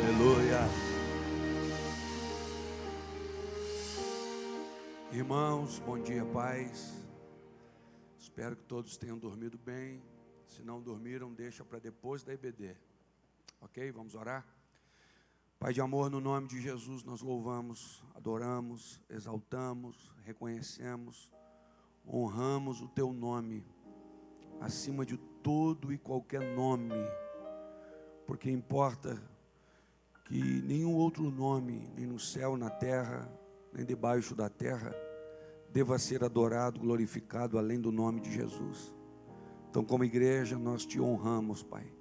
Aleluia. Irmãos, bom dia, paz. Espero que todos tenham dormido bem. Se não dormiram, deixa para depois da EBD. Ok? Vamos orar? Pai de amor, no nome de Jesus, nós louvamos, adoramos, exaltamos, reconhecemos, honramos o Teu nome, acima de todo e qualquer nome, porque importa que nenhum outro nome, nem no céu, na terra, nem debaixo da terra, deva ser adorado, glorificado, além do nome de Jesus. Então, como igreja, nós Te honramos, Pai.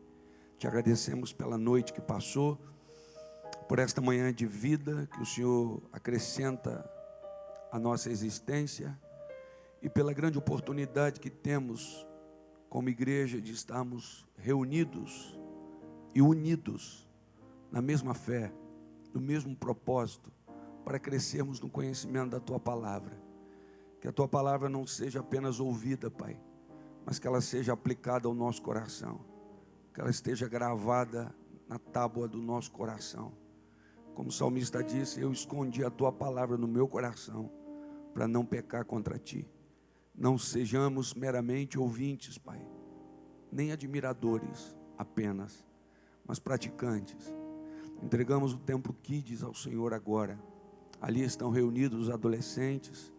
Te agradecemos pela noite que passou, por esta manhã de vida que o Senhor acrescenta à nossa existência e pela grande oportunidade que temos como igreja de estarmos reunidos e unidos na mesma fé, no mesmo propósito, para crescermos no conhecimento da Tua palavra. Que a Tua palavra não seja apenas ouvida, Pai, mas que ela seja aplicada ao nosso coração, que ela esteja gravada na tábua do nosso coração. Como o salmista disse, eu escondi a Tua palavra no meu coração, para não pecar contra Ti. Não sejamos meramente ouvintes, Pai, nem admiradores apenas, mas praticantes. Entregamos o Templo Kids ao Senhor agora. Ali estão reunidos os adolescentes,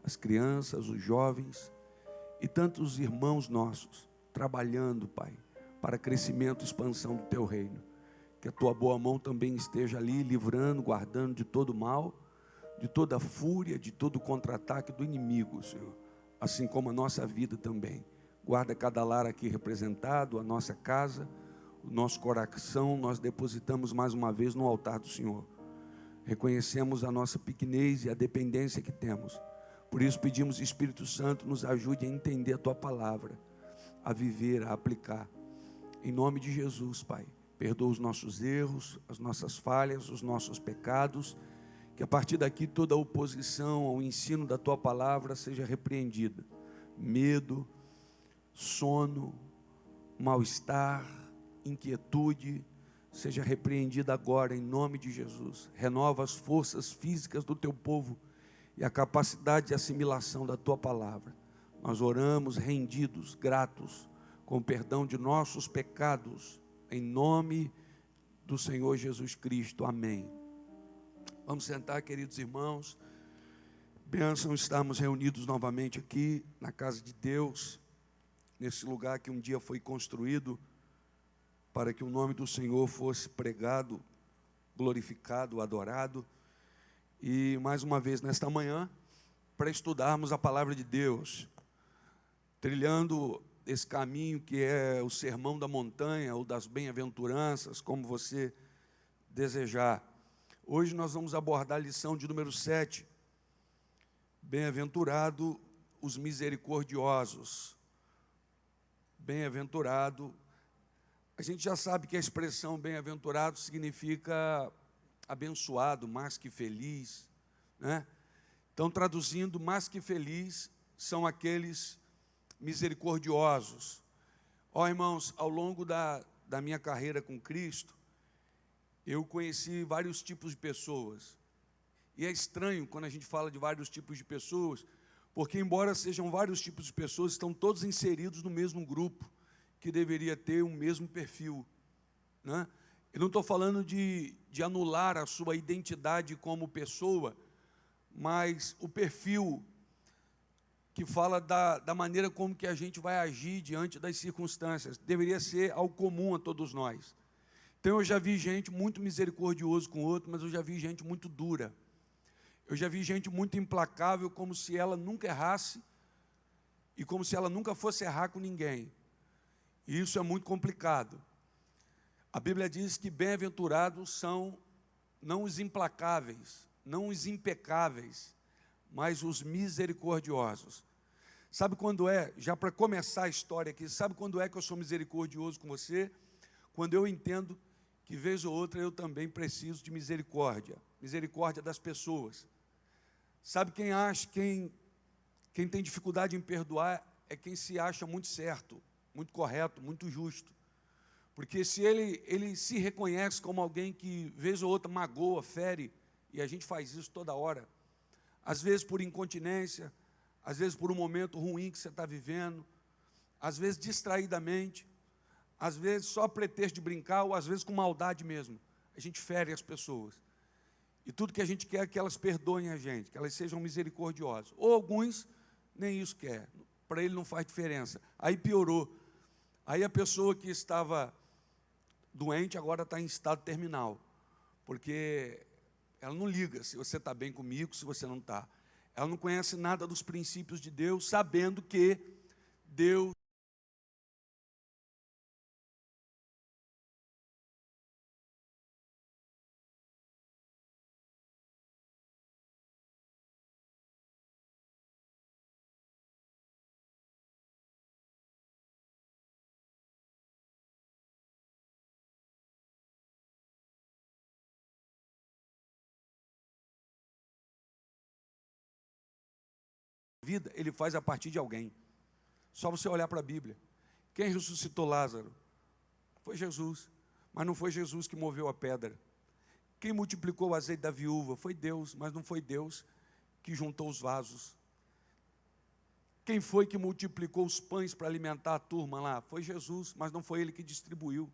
as crianças, os jovens e tantos irmãos nossos, trabalhando, Pai, para crescimento e expansão do Teu reino. Que a Tua boa mão também esteja ali, livrando, guardando de todo mal, de toda fúria, de todo contra-ataque do inimigo, Senhor. Assim como a nossa vida também. Guarda cada lar aqui representado, a nossa casa, o nosso coração, nós depositamos mais uma vez no altar do Senhor. Reconhecemos a nossa pequenez e a dependência que temos. Por isso pedimos, Espírito Santo, nos ajude a entender a Tua palavra, a viver, a aplicar. Em nome de Jesus, Pai. Perdoa os nossos erros, as nossas falhas, os nossos pecados, que a partir daqui toda oposição ao ensino da Tua palavra seja repreendida. Medo, sono, mal-estar, inquietude, seja repreendida agora em nome de Jesus. Renova as forças físicas do Teu povo e a capacidade de assimilação da Tua palavra. Nós oramos rendidos, gratos, com o perdão de nossos pecados, em nome do Senhor Jesus Cristo. Amém. Vamos sentar, queridos irmãos. Bênção estarmos reunidos novamente aqui na casa de Deus, nesse lugar que um dia foi construído para que o nome do Senhor fosse pregado, glorificado, adorado. E mais uma vez nesta manhã, para estudarmos a palavra de Deus, trilhando esse caminho que é o sermão da montanha ou das bem-aventuranças, como você desejar. Hoje nós vamos abordar a lição de número 7. Bem-aventurado os misericordiosos. Bem-aventurado. A gente já sabe que a expressão bem-aventurado significa abençoado, mais que feliz, né? Então, traduzindo, mais que feliz são aqueles misericordiosos. Ó, irmãos, ao longo da minha carreira com Cristo, eu conheci vários tipos de pessoas. E é estranho quando a gente fala de vários tipos de pessoas, porque embora sejam vários tipos de pessoas, estão todos inseridos no mesmo grupo, que deveria ter o mesmo perfil, né? Eu não estou falando de anular a sua identidade como pessoa, mas o perfil que fala da maneira como que a gente vai agir diante das circunstâncias, deveria ser algo comum a todos nós. Então eu já vi gente muito misericordioso com o outro, mas eu já vi gente muito dura. Eu já vi gente muito implacável, como se ela nunca errasse e como se ela nunca fosse errar com ninguém. E isso é muito complicado. A Bíblia diz que bem-aventurados são não os implacáveis, não os impecáveis, mas os misericordiosos. Sabe quando é, já para começar a história aqui, sabe quando é que eu sou misericordioso com você? Quando eu entendo que vez ou outra eu também preciso de misericórdia, misericórdia das pessoas. Sabe quem tem dificuldade em perdoar é quem se acha muito certo, muito correto, muito justo. Porque se ele se reconhece como alguém que, vez ou outra, magoa, fere, e a gente faz isso toda hora, às vezes por incontinência, às vezes por um momento ruim que você está vivendo, às vezes distraidamente, às vezes só a pretexto de brincar, ou às vezes com maldade mesmo. A gente fere as pessoas. E tudo que a gente quer é que elas perdoem a gente, que elas sejam misericordiosas. Ou alguns nem isso quer, para ele não faz diferença. Aí piorou. Aí a pessoa que estava doente agora está em estado terminal, porque ela não liga se você está bem comigo, se você não está. Ela não conhece nada dos princípios de Deus, sabendo que Deus vida, ele faz a partir de alguém. Só você olhar para a Bíblia. Quem ressuscitou Lázaro? Foi Jesus. Mas não foi Jesus que moveu a pedra. Quem multiplicou o azeite da viúva? Foi Deus, mas não foi Deus que juntou os vasos. Quem foi que multiplicou os pães para alimentar a turma lá? Foi Jesus, mas não foi Ele que distribuiu.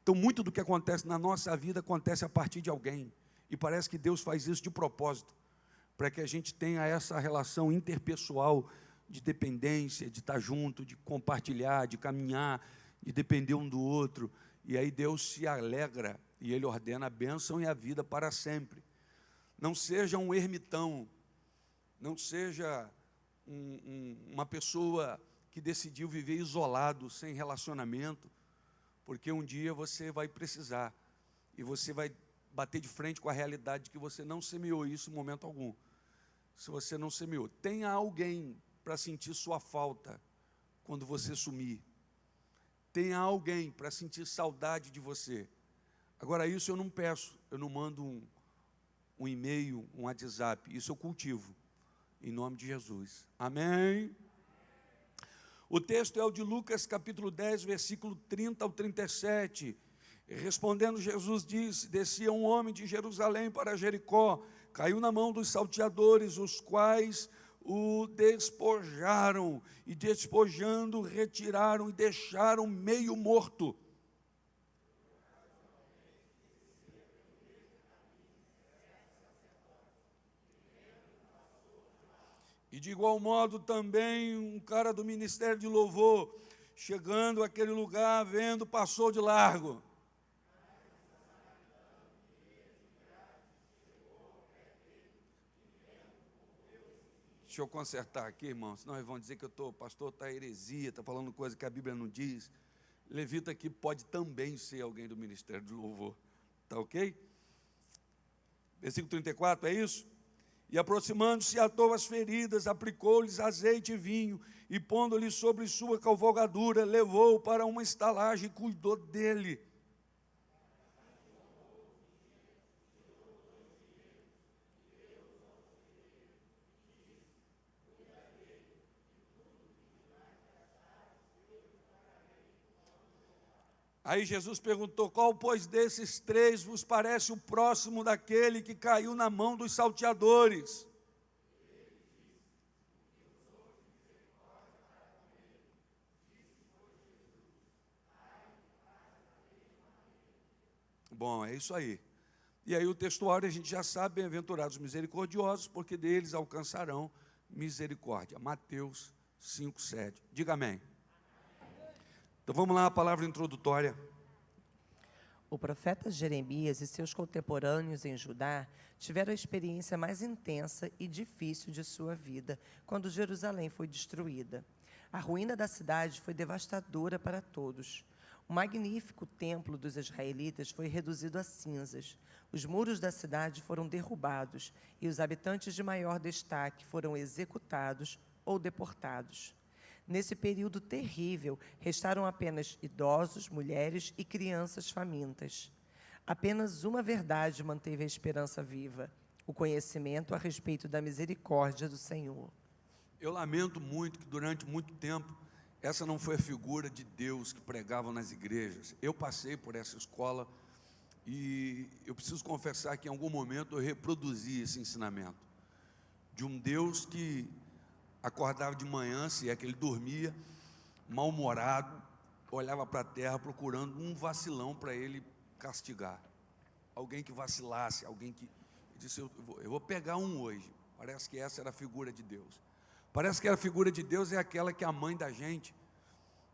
Então, muito do que acontece na nossa vida acontece a partir de alguém. E parece que Deus faz isso de propósito, para que a gente tenha essa relação interpessoal de dependência, de estar junto, de compartilhar, de caminhar, de depender um do outro. E aí Deus se alegra e Ele ordena a bênção e a vida para sempre. Não seja um ermitão, não seja uma pessoa que decidiu viver isolado, sem relacionamento, porque um dia você vai precisar e você vai bater de frente com a realidade de que você não semeou isso em momento algum. Se você não semeou, tenha alguém para sentir sua falta quando você sumir. Tenha alguém para sentir saudade de você. Agora, isso eu não peço, eu não mando um e-mail, um WhatsApp, isso eu cultivo, em nome de Jesus. Amém? O texto é o de Lucas, capítulo 10, versículo 30 ao 37. Respondendo, Jesus disse: descia um homem de Jerusalém para Jericó, caiu na mão dos salteadores, os quais o despojaram, e despojando, retiraram e deixaram meio morto. E de igual modo também um cara do ministério de louvor, chegando àquele lugar, vendo, passou de largo. Deixa eu consertar aqui, irmão, senão eles vão dizer que o pastor está heresia, está falando coisa que a Bíblia não diz. Levita aqui pode também ser alguém do ministério de louvor. Está ok? Versículo 34, é isso? E aproximando-se, atou as feridas, aplicou-lhes azeite e vinho, e pondo-lhe sobre sua cavalgadura, levou-o para uma estalagem e cuidou dele. Aí Jesus perguntou: qual, pois, desses três vos parece o próximo daquele que caiu na mão dos salteadores? Bom, é isso aí. E aí o textuário a gente já sabe: bem-aventurados misericordiosos, porque deles alcançarão misericórdia. Mateus 5,7. Diga amém. Então vamos lá, a palavra introdutória. O profeta Jeremias e seus contemporâneos em Judá tiveram a experiência mais intensa e difícil de sua vida, quando Jerusalém foi destruída. A ruína da cidade foi devastadora para todos. O magnífico templo dos israelitas foi reduzido a cinzas. Os muros da cidade foram derrubados e os habitantes de maior destaque foram executados ou deportados. Nesse período terrível, restaram apenas idosos, mulheres e crianças famintas. Apenas uma verdade manteve a esperança viva: o conhecimento a respeito da misericórdia do Senhor. Eu lamento muito que durante muito tempo essa não foi a figura de Deus que pregavam nas igrejas. Eu passei por essa escola e eu preciso confessar que em algum momento eu reproduzi esse ensinamento de um Deus que acordava de manhã, se é que ele dormia, mal-humorado, olhava para a terra procurando um vacilão para ele castigar. Alguém que vacilasse, alguém que... Ele disse, eu vou pegar um hoje. Parece que essa era a figura de Deus. Parece que a figura de Deus é aquela que a mãe da gente,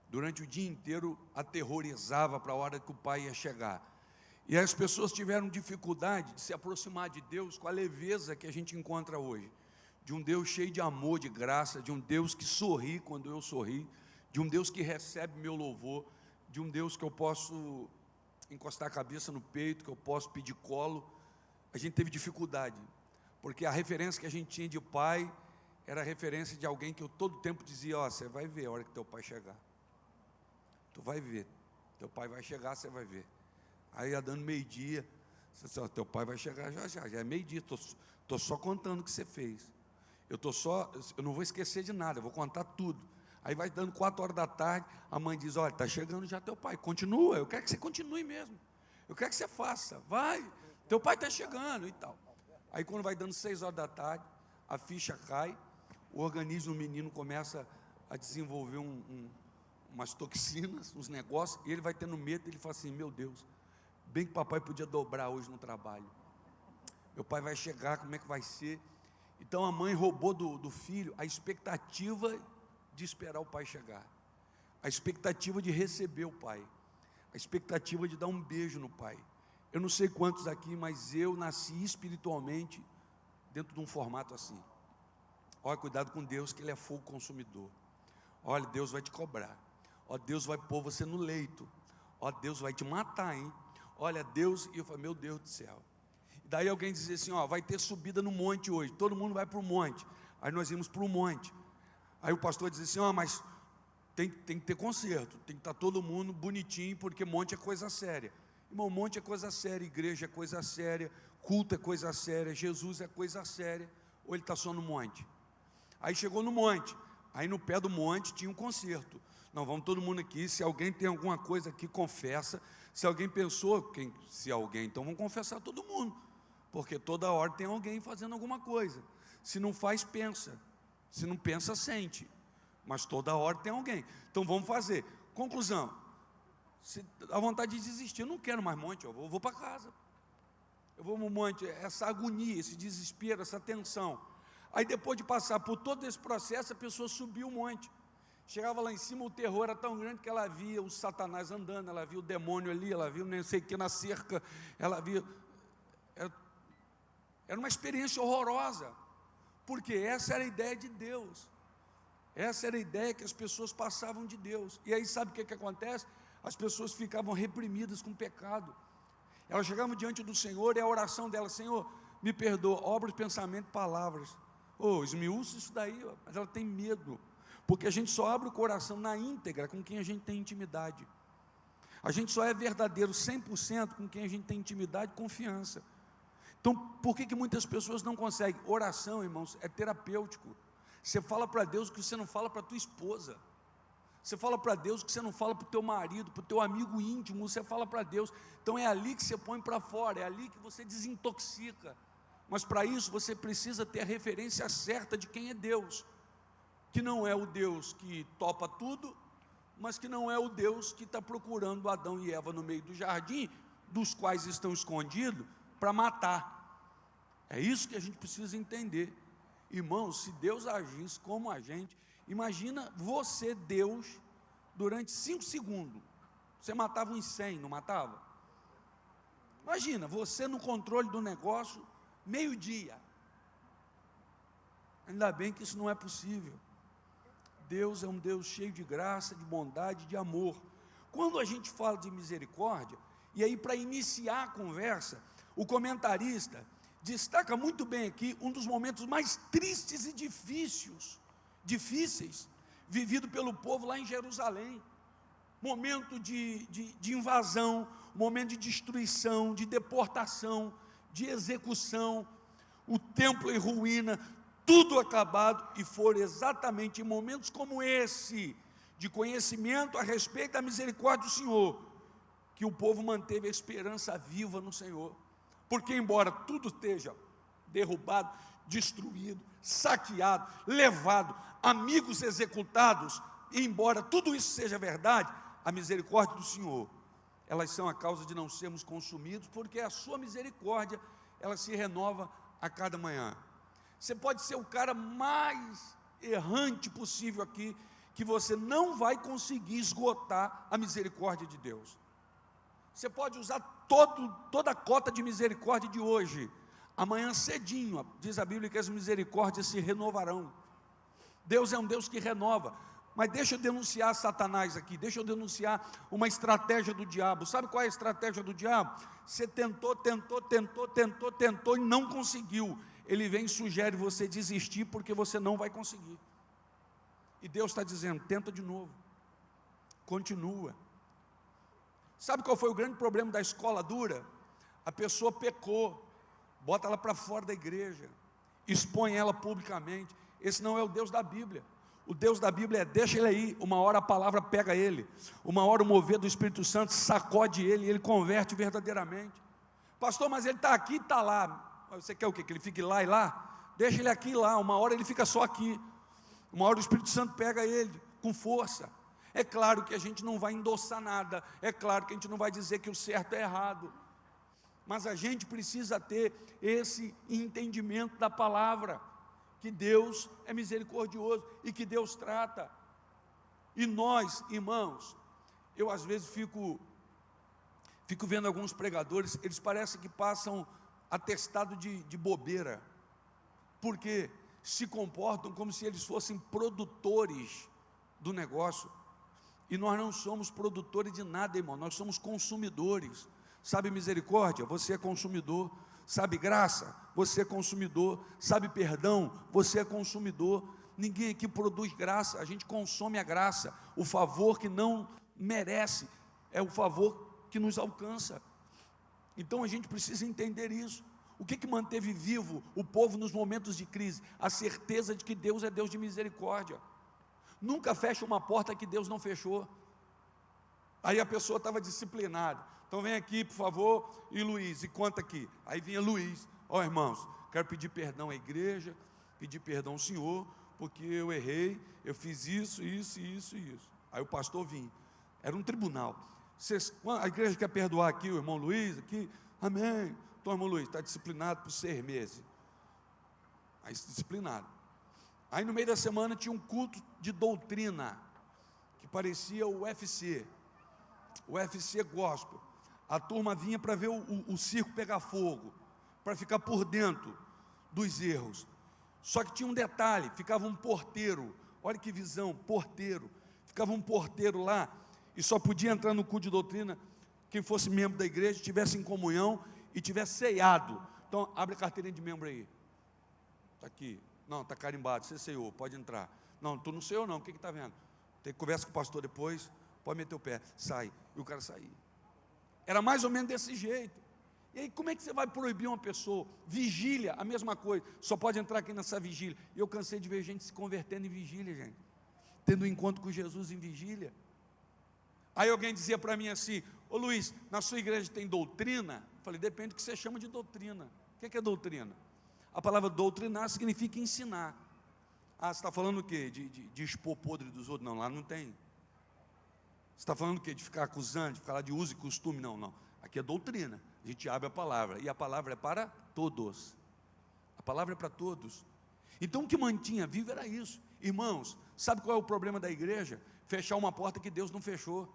durante o dia inteiro, aterrorizava para a hora que o pai ia chegar. E as pessoas tiveram dificuldade de se aproximar de Deus com a leveza que a gente encontra hoje. De um Deus cheio de amor, de graça, de um Deus que sorri quando eu sorri, de um Deus que recebe meu louvor, de um Deus que eu posso encostar a cabeça no peito, que eu posso pedir colo. A gente teve dificuldade, porque a referência que a gente tinha de pai era a referência de alguém que eu todo tempo dizia, ó, você vai ver a hora que teu pai chegar. Tu vai ver, teu pai vai chegar, você vai ver. Aí ia dando meio-dia, você disse, ó, teu pai vai chegar já é meio-dia, estou só contando o que você fez. Eu não vou esquecer de nada, eu vou contar tudo. Aí vai dando 4 horas da tarde, a mãe diz, olha, está chegando já teu pai, continua, eu quero que você continue mesmo, eu quero que você faça, vai, teu pai está chegando e tal. Aí quando vai dando 6 horas da tarde, a ficha cai, o organismo do menino começa a desenvolver umas toxinas, uns negócios, e ele vai tendo medo, ele fala assim, meu Deus, bem que papai podia dobrar hoje no trabalho, meu pai vai chegar, como é que vai ser? Então a mãe roubou do filho a expectativa de esperar o pai chegar, a expectativa de receber o pai, a expectativa de dar um beijo no pai. Eu não sei quantos aqui, mas eu nasci espiritualmente dentro de um formato assim. Olha, cuidado com Deus, que Ele é fogo consumidor. Olha, Deus vai te cobrar. Ó, Deus vai pôr você no leito. Ó, Deus vai te matar, hein? Olha, Deus... E eu falei, meu Deus do céu. E daí alguém dizia assim, ó, vai ter subida no monte hoje. Todo mundo vai para o monte. Aí nós íamos para o monte. Aí o pastor dizia assim, ó, mas tem que ter conserto. Tem que estar todo mundo bonitinho, porque monte é coisa séria. Irmão, monte é coisa séria, igreja é coisa séria, culto é coisa séria, Jesus é coisa séria. Ou ele está só no monte? Aí chegou no monte, aí no pé do monte tinha um concerto. Não, vamos todo mundo aqui, se alguém tem alguma coisa aqui, confessa. Se alguém pensou, então vamos confessar todo mundo. Porque toda hora tem alguém fazendo alguma coisa. Se não faz, pensa. Se não pensa, sente. Mas toda hora tem alguém. Então vamos fazer. Conclusão, se dá vontade de desistir, eu não quero mais monte, eu vou para casa. Eu vou no monte, essa agonia, esse desespero, essa tensão. Aí depois de passar por todo esse processo, a pessoa subiu o monte. Chegava lá em cima, o terror era tão grande que ela via o Satanás andando, ela via o demônio ali, ela via não sei o que na cerca, ela via... Era uma experiência horrorosa, porque essa era a ideia de Deus. Essa era a ideia que as pessoas passavam de Deus. E aí sabe o que acontece? As pessoas ficavam reprimidas com o pecado. Elas chegavam diante do Senhor e a oração dela, Senhor, me perdoa, obras, pensamento, palavras. Esmiúça isso daí, mas ela tem medo, porque a gente só abre o coração na íntegra com quem a gente tem intimidade. A gente só é verdadeiro 100% com quem a gente tem intimidade e confiança. Então, por que muitas pessoas não conseguem? Oração, irmãos, é terapêutico. Você fala para Deus o que você não fala para a tua esposa. Você fala para Deus o que você não fala para o teu marido, para o teu amigo íntimo, você fala para Deus. Então é ali que você põe para fora, é ali que você desintoxica. Mas para isso você precisa ter a referência certa de quem é Deus. Que não é o Deus que topa tudo, mas que não é o Deus que está procurando Adão e Eva no meio do jardim, dos quais estão escondidos, para matar. É isso que a gente precisa entender. Irmãos, se Deus agisse como a gente, imagina você, Deus, durante 5 segundos, você matava uns 100, não matava? Imagina, você no controle do negócio, meio-dia. Ainda bem que isso não é possível. Deus é um Deus cheio de graça, de bondade, de amor. Quando a gente fala de misericórdia, e aí para iniciar a conversa, o comentarista destaca muito bem aqui um dos momentos mais tristes e difíceis, vivido pelo povo lá em Jerusalém. Momento de invasão, momento de destruição, de deportação, de execução, o templo em ruína, tudo acabado, e foram exatamente em momentos como esse, de conhecimento a respeito da misericórdia do Senhor, que o povo manteve a esperança viva no Senhor. Porque embora tudo esteja derrubado, destruído, saqueado, levado, amigos executados, e embora tudo isso seja verdade, a misericórdia do Senhor, elas são a causa de não sermos consumidos, porque a sua misericórdia, ela se renova a cada manhã. Você pode ser o cara mais errante possível aqui, que você não vai conseguir esgotar a misericórdia de Deus. Você pode usar toda a cota de misericórdia de hoje, amanhã cedinho, diz a Bíblia que as misericórdias se renovarão. Deus é um Deus que renova. Mas deixa eu denunciar Satanás aqui, deixa eu denunciar uma estratégia do diabo. Sabe qual é a estratégia do diabo? Você tentou e não conseguiu. Ele vem e sugere você desistir porque você não vai conseguir. E Deus está dizendo, tenta de novo, continua. Sabe qual foi o grande problema da escola dura? A pessoa pecou, bota ela para fora da igreja, expõe ela publicamente. Esse não é o Deus da Bíblia. O Deus da Bíblia é, deixa ele aí, uma hora a palavra pega ele, uma hora o mover do Espírito Santo sacode ele, e ele converte verdadeiramente. Pastor, mas ele está aqui e está lá. Você quer o quê? Que ele fique lá e lá? Deixa ele aqui e lá, uma hora ele fica só aqui. Uma hora o Espírito Santo pega ele com força. É claro que a gente não vai endossar nada, é claro que a gente não vai dizer que o certo é errado, mas a gente precisa ter esse entendimento da palavra, que Deus é misericordioso e que Deus trata. E nós, irmãos, eu às vezes fico vendo alguns pregadores, eles parecem que passam atestado de bobeira, porque se comportam como se eles fossem produtores do negócio, e nós não somos produtores de nada, irmão, nós somos consumidores. Sabe misericórdia? Você é consumidor. Sabe graça? Você é consumidor. Sabe perdão? Você é consumidor. Ninguém aqui produz graça, a gente consome a graça. O favor que não merece é o favor que nos alcança. Então a gente precisa entender isso. O que manteve vivo o povo nos momentos de crise? A certeza de que Deus é Deus de misericórdia. Nunca fecha uma porta que Deus não fechou. Aí a pessoa estava disciplinada. Então vem aqui, por favor, e Luiz, e conta aqui. Aí vinha Luiz, ó irmãos, quero pedir perdão à igreja, pedir perdão ao Senhor, porque eu errei, eu fiz isso. Aí o pastor vinha, era um tribunal. A igreja quer perdoar aqui o irmão Luiz, aqui, amém. Então, irmão Luiz, está disciplinado por 6 meses. Aí disciplinado. Aí no meio da semana tinha um culto de doutrina, que parecia o UFC gospel. A turma vinha para ver o circo pegar fogo, para ficar por dentro dos erros. Só que tinha um detalhe, ficava um porteiro, olha que visão, porteiro. Ficava um porteiro lá, e só podia entrar no culto de doutrina quem fosse membro da igreja, tivesse em comunhão e tivesse ceiado. Então, abre a carteirinha de membro aí. Está aqui. Não, está carimbado, você ceiou, pode entrar. Não, tu não ceiou não, o que está vendo? Tem que conversa com o pastor depois, pode meter o pé, sai. E o cara saía. Era mais ou menos desse jeito. E aí, como é que você vai proibir uma pessoa? Vigília, a mesma coisa, só pode entrar aqui nessa vigília. E eu cansei de ver gente se convertendo em vigília, gente, tendo um encontro com Jesus em vigília. Aí alguém dizia para mim assim, ô Luiz, na sua igreja tem doutrina? Eu falei, depende do que você chama de doutrina. O que é doutrina? A palavra doutrinar significa ensinar. Ah, você está falando o quê? De expor podre dos outros? Não, lá não tem. Você está falando o quê? De ficar acusando, de ficar lá de uso e costume? Não, não. Aqui é doutrina. A gente abre a palavra. E a palavra é para todos. A palavra é para todos. Então o que mantinha vivo era isso. Irmãos, sabe qual é o problema da igreja? Fechar uma porta que Deus não fechou.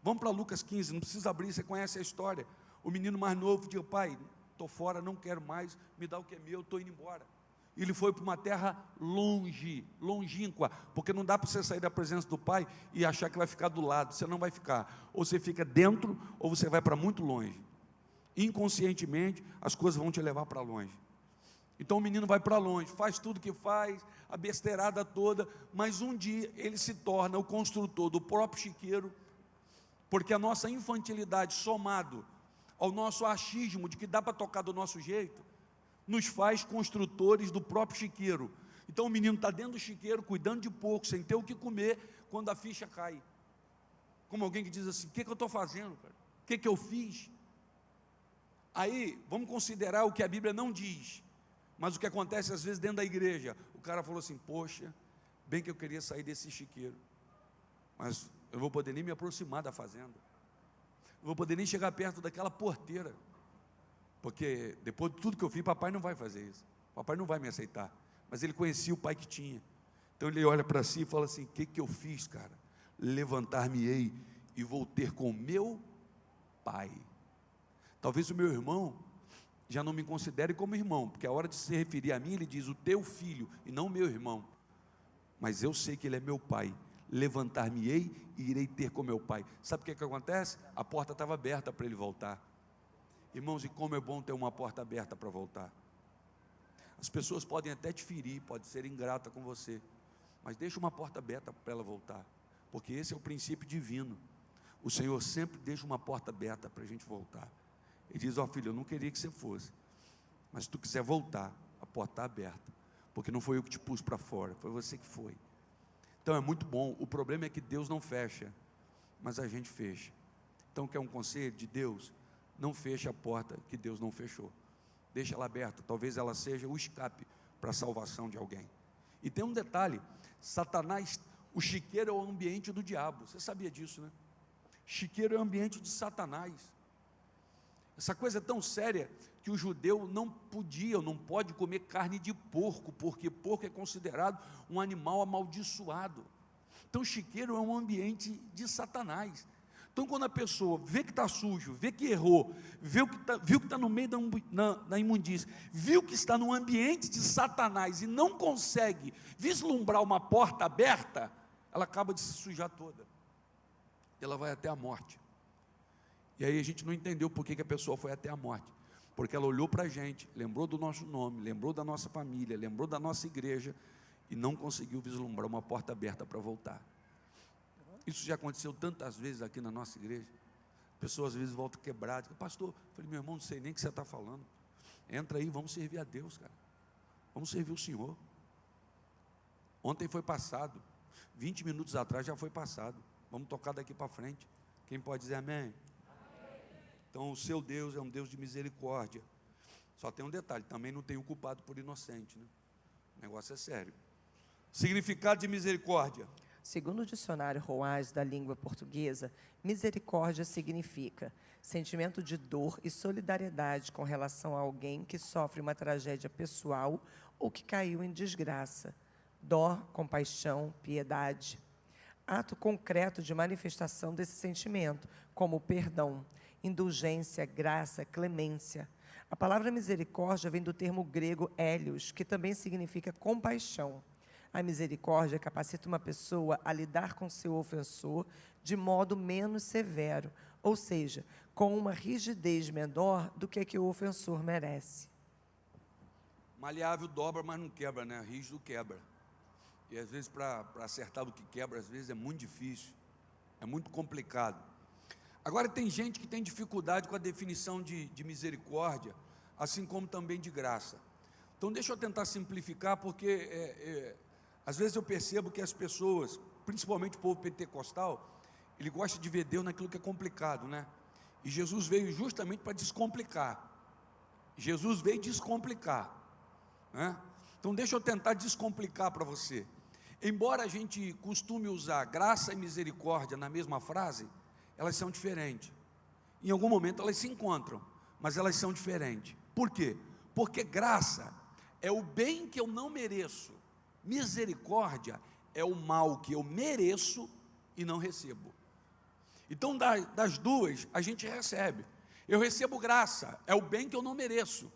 Vamos para Lucas 15, não precisa abrir, você conhece a história. O menino mais novo diz, pai, estou fora, não quero mais, me dá o que é meu, estou indo embora. Ele foi para uma terra longínqua, porque não dá para você sair da presença do pai e achar que vai ficar do lado, você não vai ficar, ou você fica dentro, ou você vai para muito longe. Inconscientemente, as coisas vão te levar para longe. Então o menino vai para longe, faz tudo que faz, a besteirada toda, mas um dia ele se torna o construtor do próprio chiqueiro, porque a nossa infantilidade somado ao nosso achismo de que dá para tocar do nosso jeito, nos faz construtores do próprio chiqueiro. Então o menino está dentro do chiqueiro, cuidando de porco, sem ter o que comer, quando a ficha cai. Como alguém que diz assim: o que eu estou fazendo, cara? O que eu fiz? Aí, vamos considerar o que a Bíblia não diz, mas o que acontece às vezes dentro da igreja. O cara falou assim: poxa, bem que eu queria sair desse chiqueiro, mas eu não vou poder nem me aproximar da fazenda, não vou poder nem chegar perto daquela porteira, porque depois de tudo que eu fiz, papai não vai fazer isso, papai não vai me aceitar. Mas ele conhecia o pai que tinha. Então ele olha para si e fala assim: o que eu fiz, cara? Levantar-me-ei e vou ter com meu pai. Talvez o meu irmão já não me considere como irmão, porque a hora de se referir a mim, ele diz o teu filho, e não meu irmão. Mas eu sei que ele é meu pai. Levantar-me-ei e irei ter com meu pai. Sabe o que acontece? A porta estava aberta para ele voltar. Irmãos, e como é bom ter uma porta aberta para voltar. As pessoas podem até te ferir, pode ser ingrata com você, mas deixa uma porta aberta para ela voltar, porque esse é o princípio divino. O Senhor sempre deixa uma porta aberta para a gente voltar. Ele diz: ó filho, eu não queria que você fosse, mas se tu quiser voltar, a porta está aberta, porque não foi eu que te pus para fora, foi você que foi. Então é muito bom. O problema é que Deus não fecha, mas a gente fecha. Então quer um conselho de Deus? Não feche a porta que Deus não fechou. Deixa ela aberta, talvez ela seja o escape para a salvação de alguém. E tem um detalhe: Satanás, o chiqueiro é o ambiente do diabo. Você sabia disso, né? Chiqueiro é o ambiente de Satanás. Essa coisa é tão séria que o judeu não podia, não pode comer carne de porco, porque porco é considerado um animal amaldiçoado. Então chiqueiro é um ambiente de Satanás. Então, quando a pessoa vê que está sujo, vê que errou, viu que está no meio da imundícia, viu que está no ambiente de Satanás e não consegue vislumbrar uma porta aberta, ela acaba de se sujar toda. Ela vai até a morte. E aí a gente não entendeu por que a pessoa foi até a morte. Porque ela olhou para a gente, lembrou do nosso nome, lembrou da nossa família, lembrou da nossa igreja e não conseguiu vislumbrar uma porta aberta para voltar. Isso já aconteceu tantas vezes aqui na nossa igreja. Pessoas às vezes voltam quebradas. Pastor, eu falei: meu irmão, não sei nem o que você está falando. Entra aí, vamos servir a Deus, cara. Vamos servir o Senhor. Ontem foi passado, 20 minutos atrás já foi passado. Vamos tocar daqui para frente. Quem pode dizer amém? Amém? Então o seu Deus é um Deus de misericórdia. Só tem um detalhe: também não tem o culpado por inocente, né? O negócio é sério. Significado de misericórdia. Segundo o dicionário Roaz da língua portuguesa, misericórdia significa sentimento de dor e solidariedade com relação a alguém que sofre uma tragédia pessoal ou que caiu em desgraça. Dó, compaixão, piedade. Ato concreto de manifestação desse sentimento, como perdão, indulgência, graça, clemência. A palavra misericórdia vem do termo grego hélios, que também significa compaixão. A misericórdia capacita uma pessoa a lidar com seu ofensor de modo menos severo, ou seja, com uma rigidez menor do que a que o ofensor merece. Maleável dobra, mas não quebra, né? Rígido quebra. E às vezes para acertar do que quebra, às vezes é muito difícil, é muito complicado. Agora tem gente que tem dificuldade com a definição de misericórdia, assim como também de graça. Então deixa eu tentar simplificar, porque às vezes eu percebo que as pessoas, principalmente o povo pentecostal, ele gosta de ver Deus naquilo que é complicado, né? E Jesus veio justamente para descomplicar. Jesus veio descomplicar, né? Então deixa eu tentar descomplicar para você. Embora a gente costume usar graça e misericórdia na mesma frase, elas são diferentes. Em algum momento elas se encontram, mas elas são diferentes. Por quê? Porque graça é o bem que eu não mereço. Misericórdia é o mal que eu mereço e não recebo. Então das duas a gente recebe. Eu recebo graça, é o bem que eu não mereço,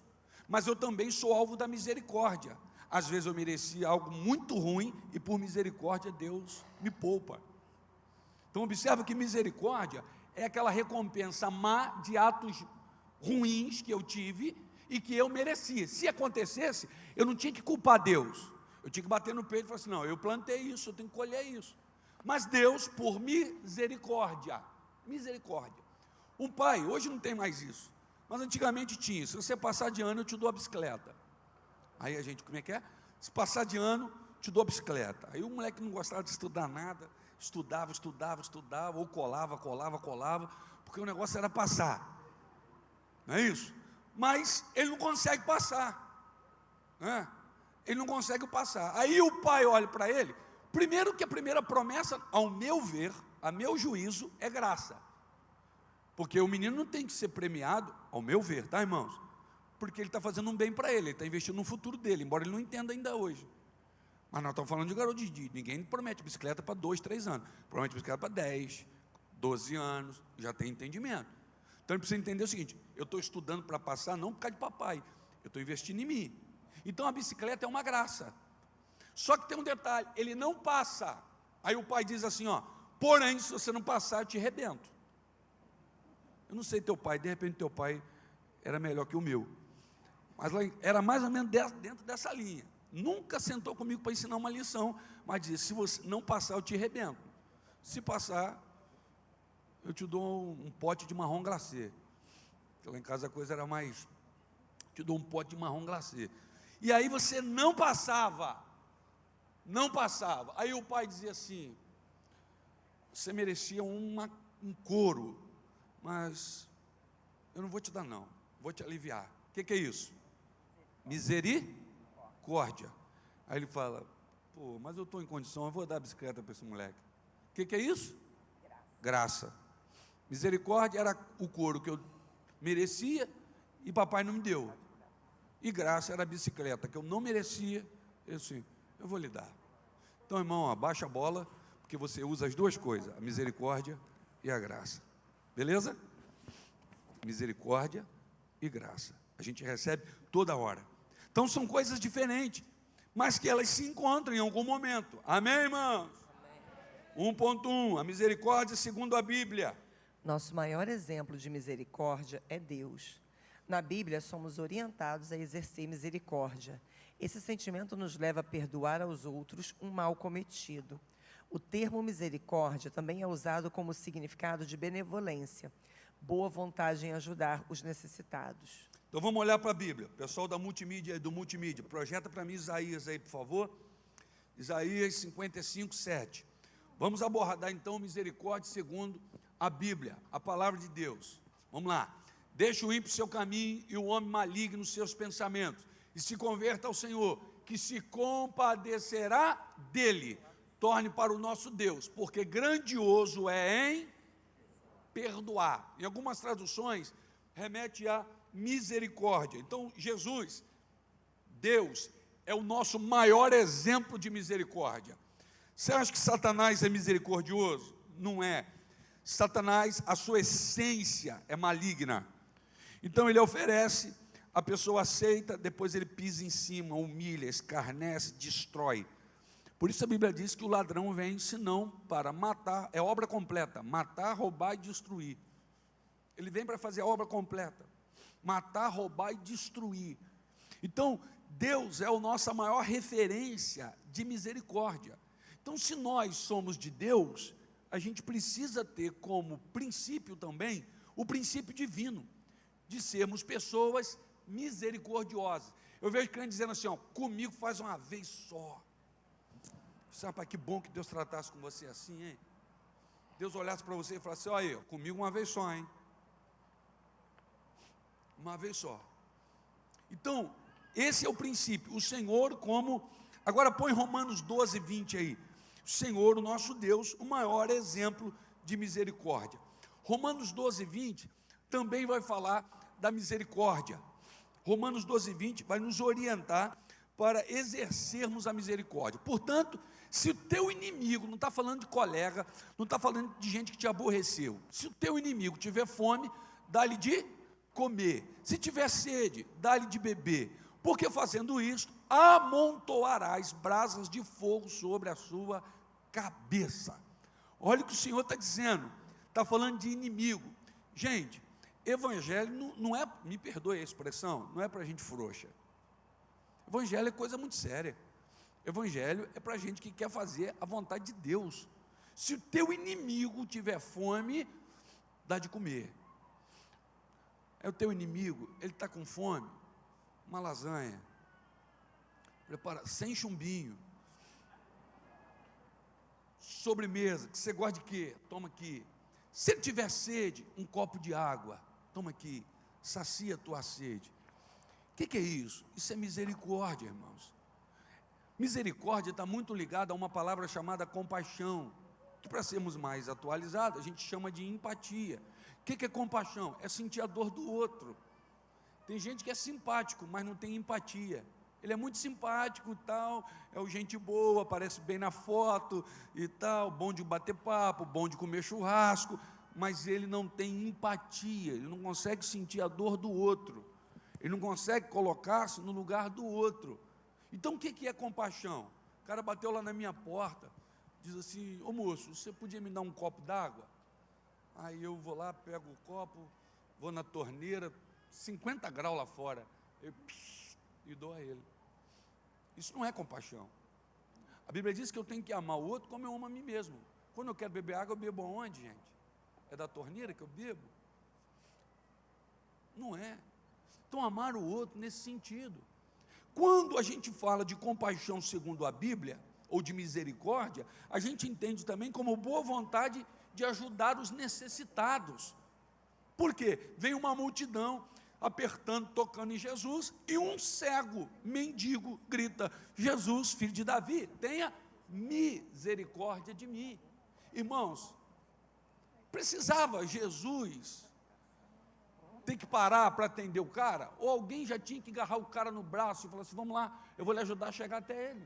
mas eu também sou alvo da misericórdia. Às vezes eu merecia algo muito ruim e por misericórdia Deus me poupa. Então observa que misericórdia é aquela recompensa má de atos ruins que eu tive e que eu merecia. Se acontecesse, eu não tinha que culpar Deus. Eu tinha que bater no peito e falar assim: não, eu plantei isso, eu tenho que colher isso. Mas Deus, por misericórdia, um pai, hoje não tem mais isso, mas antigamente tinha. Se você passar de ano, eu te dou a bicicleta. Aí a gente, como é que é? Se passar de ano, te dou a bicicleta. Aí o moleque não gostava de estudar nada, estudava, ou colava, porque o negócio era passar. Não é isso? Mas ele não consegue passar, né? Ele não consegue passar. Aí o pai olha para ele. Primeiro que a primeira promessa, ao meu ver, a meu juízo, é graça. Porque o menino não tem que ser premiado, ao meu ver, tá, irmãos? Porque ele está fazendo um bem para ele está investindo no futuro dele, embora ele não entenda ainda hoje. Mas nós estamos falando de garoto de ninguém promete bicicleta para 2, 3 anos. Promete bicicleta para 10, 12 anos, já tem entendimento. Então ele precisa entender o seguinte: eu estou estudando para passar, não por causa de papai, eu estou investindo em mim. Então a bicicleta é uma graça. Só que tem um detalhe, ele não passa. Aí o pai diz assim, ó, porém, se você não passar, eu te arrebento. Eu não sei teu pai, de repente teu pai era melhor que o meu. Mas lá era mais ou menos dentro dessa linha. Nunca sentou comigo para ensinar uma lição, mas disse, se você não passar, eu te arrebento. Se passar, eu te dou um pote de marrom glacê. Porque lá em casa a coisa era mais, te dou um pote de marrom glacê. E aí você não passava. Aí o pai dizia assim, você merecia um couro, mas eu não vou te dar não, vou te aliviar. O que é isso? Misericórdia. Aí ele fala, pô, mas eu estou em condição, eu vou dar a bicicleta para esse moleque. O que é isso? Graça. Misericórdia era o couro que eu merecia e papai não me deu. E graça era a bicicleta que eu não merecia, eu vou lhe dar. Então, irmão, abaixa a bola, porque você usa as duas coisas, a misericórdia e a graça. Beleza? Misericórdia e graça. A gente recebe toda hora. Então, são coisas diferentes, mas que elas se encontram em algum momento. Amém, irmãos? 1.1, a misericórdia segundo a Bíblia. Nosso maior exemplo de misericórdia é Deus. Na Bíblia, somos orientados a exercer misericórdia. Esse sentimento nos leva a perdoar aos outros um mal cometido. O termo misericórdia também é usado como significado de benevolência, boa vontade em ajudar os necessitados. Então vamos olhar para a Bíblia. Pessoal do multimídia, projeta para mim Isaías aí, por favor. Isaías 55, 7. Vamos abordar então misericórdia segundo a Bíblia, a palavra de Deus. Vamos lá. Deixa o ímpio seu caminho e o homem maligno seus pensamentos, e se converta ao Senhor, que se compadecerá dele. Torne para o nosso Deus, porque grandioso é em perdoar. Em algumas traduções, remete a misericórdia. Então, Jesus, Deus, é o nosso maior exemplo de misericórdia. Você acha que Satanás é misericordioso? Não é. Satanás, a sua essência é maligna. Então ele oferece, a pessoa aceita, depois ele pisa em cima, humilha, escarnece, destrói. Por isso a Bíblia diz que o ladrão vem, senão para matar, é obra completa, matar, roubar e destruir. Ele vem para fazer a obra completa, matar, roubar e destruir. Então, Deus é a nossa maior referência de misericórdia. Então, se nós somos de Deus, a gente precisa ter como princípio também, o princípio divino, de sermos pessoas misericordiosas. Eu vejo crente dizendo assim, ó, comigo faz uma vez só. Sabe, pai, que bom que Deus tratasse com você assim, hein? Deus olhasse para você e falasse, olha aí, comigo uma vez só, hein? Uma vez só. Então, esse é o princípio, o Senhor como... Agora põe Romanos 12, 20 aí. O Senhor, o nosso Deus, o maior exemplo de misericórdia. Romanos 12, 20 também vai falar da misericórdia. Romanos 12, 20 vai nos orientar para exercermos a misericórdia. Portanto, se o teu inimigo, não está falando de colega, não está falando de gente que te aborreceu, se o teu inimigo tiver fome, dá-lhe de comer, se tiver sede, dá-lhe de beber, porque fazendo isto, amontoarás brasas de fogo sobre a sua cabeça. Olha o que o Senhor está dizendo, está falando de inimigo. Gente, evangelho não é, me perdoe a expressão, não é para gente frouxa. Evangelho é coisa muito séria. Evangelho é para gente que quer fazer a vontade de Deus. Se o teu inimigo tiver fome, dá de comer. É o teu inimigo, ele está com fome, uma lasanha. Prepara, sem chumbinho. Sobremesa, que você gosta de quê? Toma aqui. Se ele tiver sede, um copo de água. Toma aqui. Sacia a tua sede. O que é isso? Isso é misericórdia, irmãos. Misericórdia está muito ligada a uma palavra chamada compaixão, que, para sermos mais atualizados, a gente chama de empatia. O que é compaixão? É sentir a dor do outro. Tem gente que é simpático, mas não tem empatia. Ele é muito simpático e tal, é o gente boa, aparece bem na foto e tal, bom de bater papo, bom de comer churrasco, mas ele não tem empatia, ele não consegue sentir a dor do outro, ele não consegue colocar-se no lugar do outro. Então, o que é compaixão? O cara bateu lá na minha porta, diz assim: ô moço, você podia me dar um copo d'água? Aí eu vou lá, pego o copo, vou na torneira, 50 graus lá fora, e dou a ele. Isso não é compaixão. A Bíblia diz que eu tenho que amar o outro como eu amo a mim mesmo. Quando eu quero beber água, eu bebo aonde, gente? É da torneira que eu bebo? Não é. Então, amar o outro nesse sentido. Quando a gente fala de compaixão segundo a Bíblia, ou de misericórdia, a gente entende também como boa vontade de ajudar os necessitados. Por quê? Vem uma multidão apertando, tocando em Jesus, e um cego, mendigo, grita: Jesus, filho de Davi, tenha misericórdia de mim. Irmãos, precisava Jesus ter que parar para atender o cara? Ou alguém já tinha que agarrar o cara no braço e falar assim: vamos lá, eu vou lhe ajudar a chegar até ele.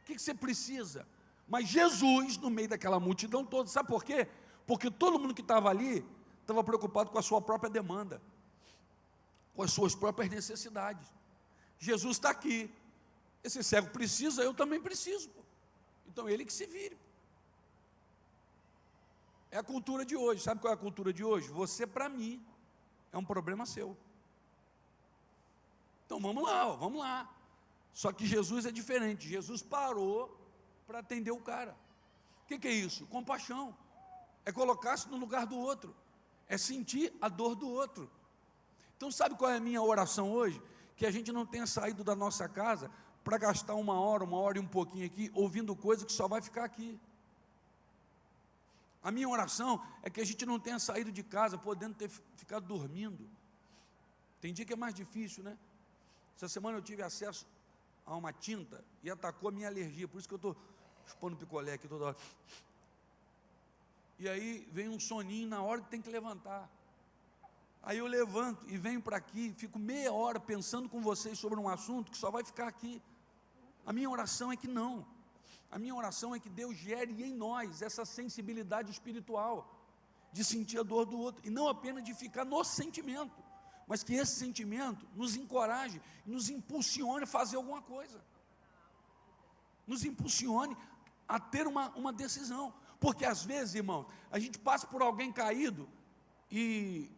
O que você precisa? Mas Jesus, no meio daquela multidão toda, sabe por quê? Porque todo mundo que estava ali estava preocupado com a sua própria demanda, com as suas próprias necessidades. Jesus está aqui, esse cego precisa, eu também preciso, pô. Então ele que se vire. É a cultura de hoje. Sabe qual é a cultura de hoje? Você, para mim, é um problema seu. Então vamos lá, ó, vamos lá. Só que Jesus é diferente. Jesus parou para atender o cara. O que é isso? Compaixão. É colocar-se no lugar do outro, é sentir a dor do outro. Então, sabe qual é a minha oração hoje? Que a gente não tenha saído da nossa casa para gastar uma hora e um pouquinho aqui, ouvindo coisa que só vai ficar aqui. A minha oração é que a gente não tenha saído de casa podendo ter ficado dormindo. Tem dia que é mais difícil, né? Essa semana eu tive acesso a uma tinta e atacou a minha alergia, por isso que eu estou expondo picolé aqui toda hora. E aí vem um soninho na hora que tem que levantar. Aí eu levanto e venho para aqui, fico meia hora pensando com vocês sobre um assunto que só vai ficar aqui. A minha oração é que não. A minha oração é que Deus gere em nós essa sensibilidade espiritual, de sentir a dor do outro, e não apenas de ficar no sentimento, mas que esse sentimento nos encoraje, nos impulsione a fazer alguma coisa, nos impulsione a ter uma decisão. Porque às vezes, irmão, a gente passa por alguém caído e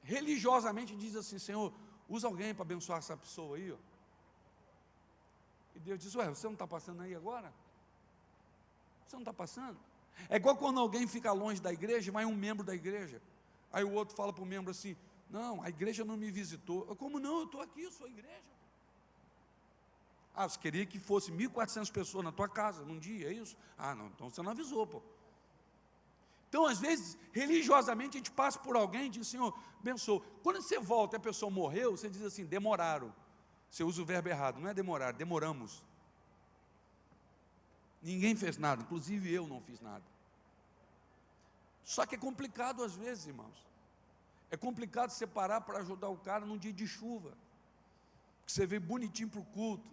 religiosamente diz assim: Senhor, usa alguém para abençoar essa pessoa aí, ó. E Deus diz: ué, você não está passando aí agora? Você não está passando? É igual quando alguém fica longe da igreja, vai um membro da igreja, aí o outro fala para o membro assim: não, a igreja não me visitou. Como não? Eu estou aqui, eu sou a igreja. Ah, você queria que fosse 1.400 pessoas na tua casa num dia, é isso? Ah, não, então você não avisou, pô. Então, às vezes, religiosamente, a gente passa por alguém e diz: Senhor, abençoa. Quando você volta e a pessoa morreu, você diz assim: demoraram. Você usa o verbo errado, não é demorar, demoramos. Ninguém fez nada, inclusive eu não fiz nada. Só que é complicado às vezes, irmãos. É complicado você parar para ajudar o cara num dia de chuva, que você veio bonitinho para o culto,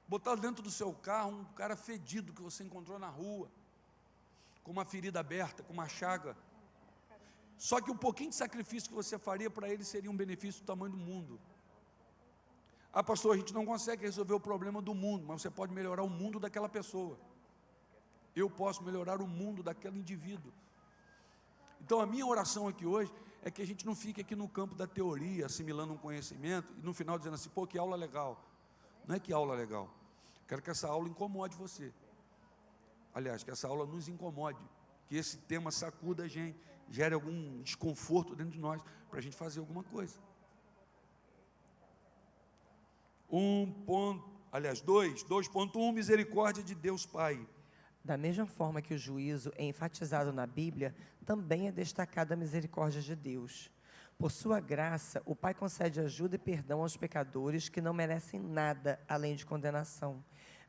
botar dentro do seu carro um cara fedido que você encontrou na rua, com uma ferida aberta, com uma chaga. Só que o pouquinho de sacrifício que você faria para ele seria um benefício do tamanho do mundo. Ah, pastor, a gente não consegue resolver o problema do mundo, mas você pode melhorar o mundo daquela pessoa. Eu posso melhorar o mundo daquele indivíduo. Então a minha oração aqui hoje é que a gente não fique aqui no campo da teoria, assimilando um conhecimento, e no final dizendo assim: pô, que aula legal. Não é que aula legal. Quero que essa aula incomode você. Aliás, que essa aula nos incomode, que esse tema sacuda a gente, gere algum desconforto dentro de nós, para a gente fazer alguma coisa. 2.1, misericórdia de Deus Pai. Da mesma forma que o juízo é enfatizado na Bíblia, também é destacada a misericórdia de Deus. Por sua graça, o Pai concede ajuda e perdão aos pecadores que não merecem nada além de condenação,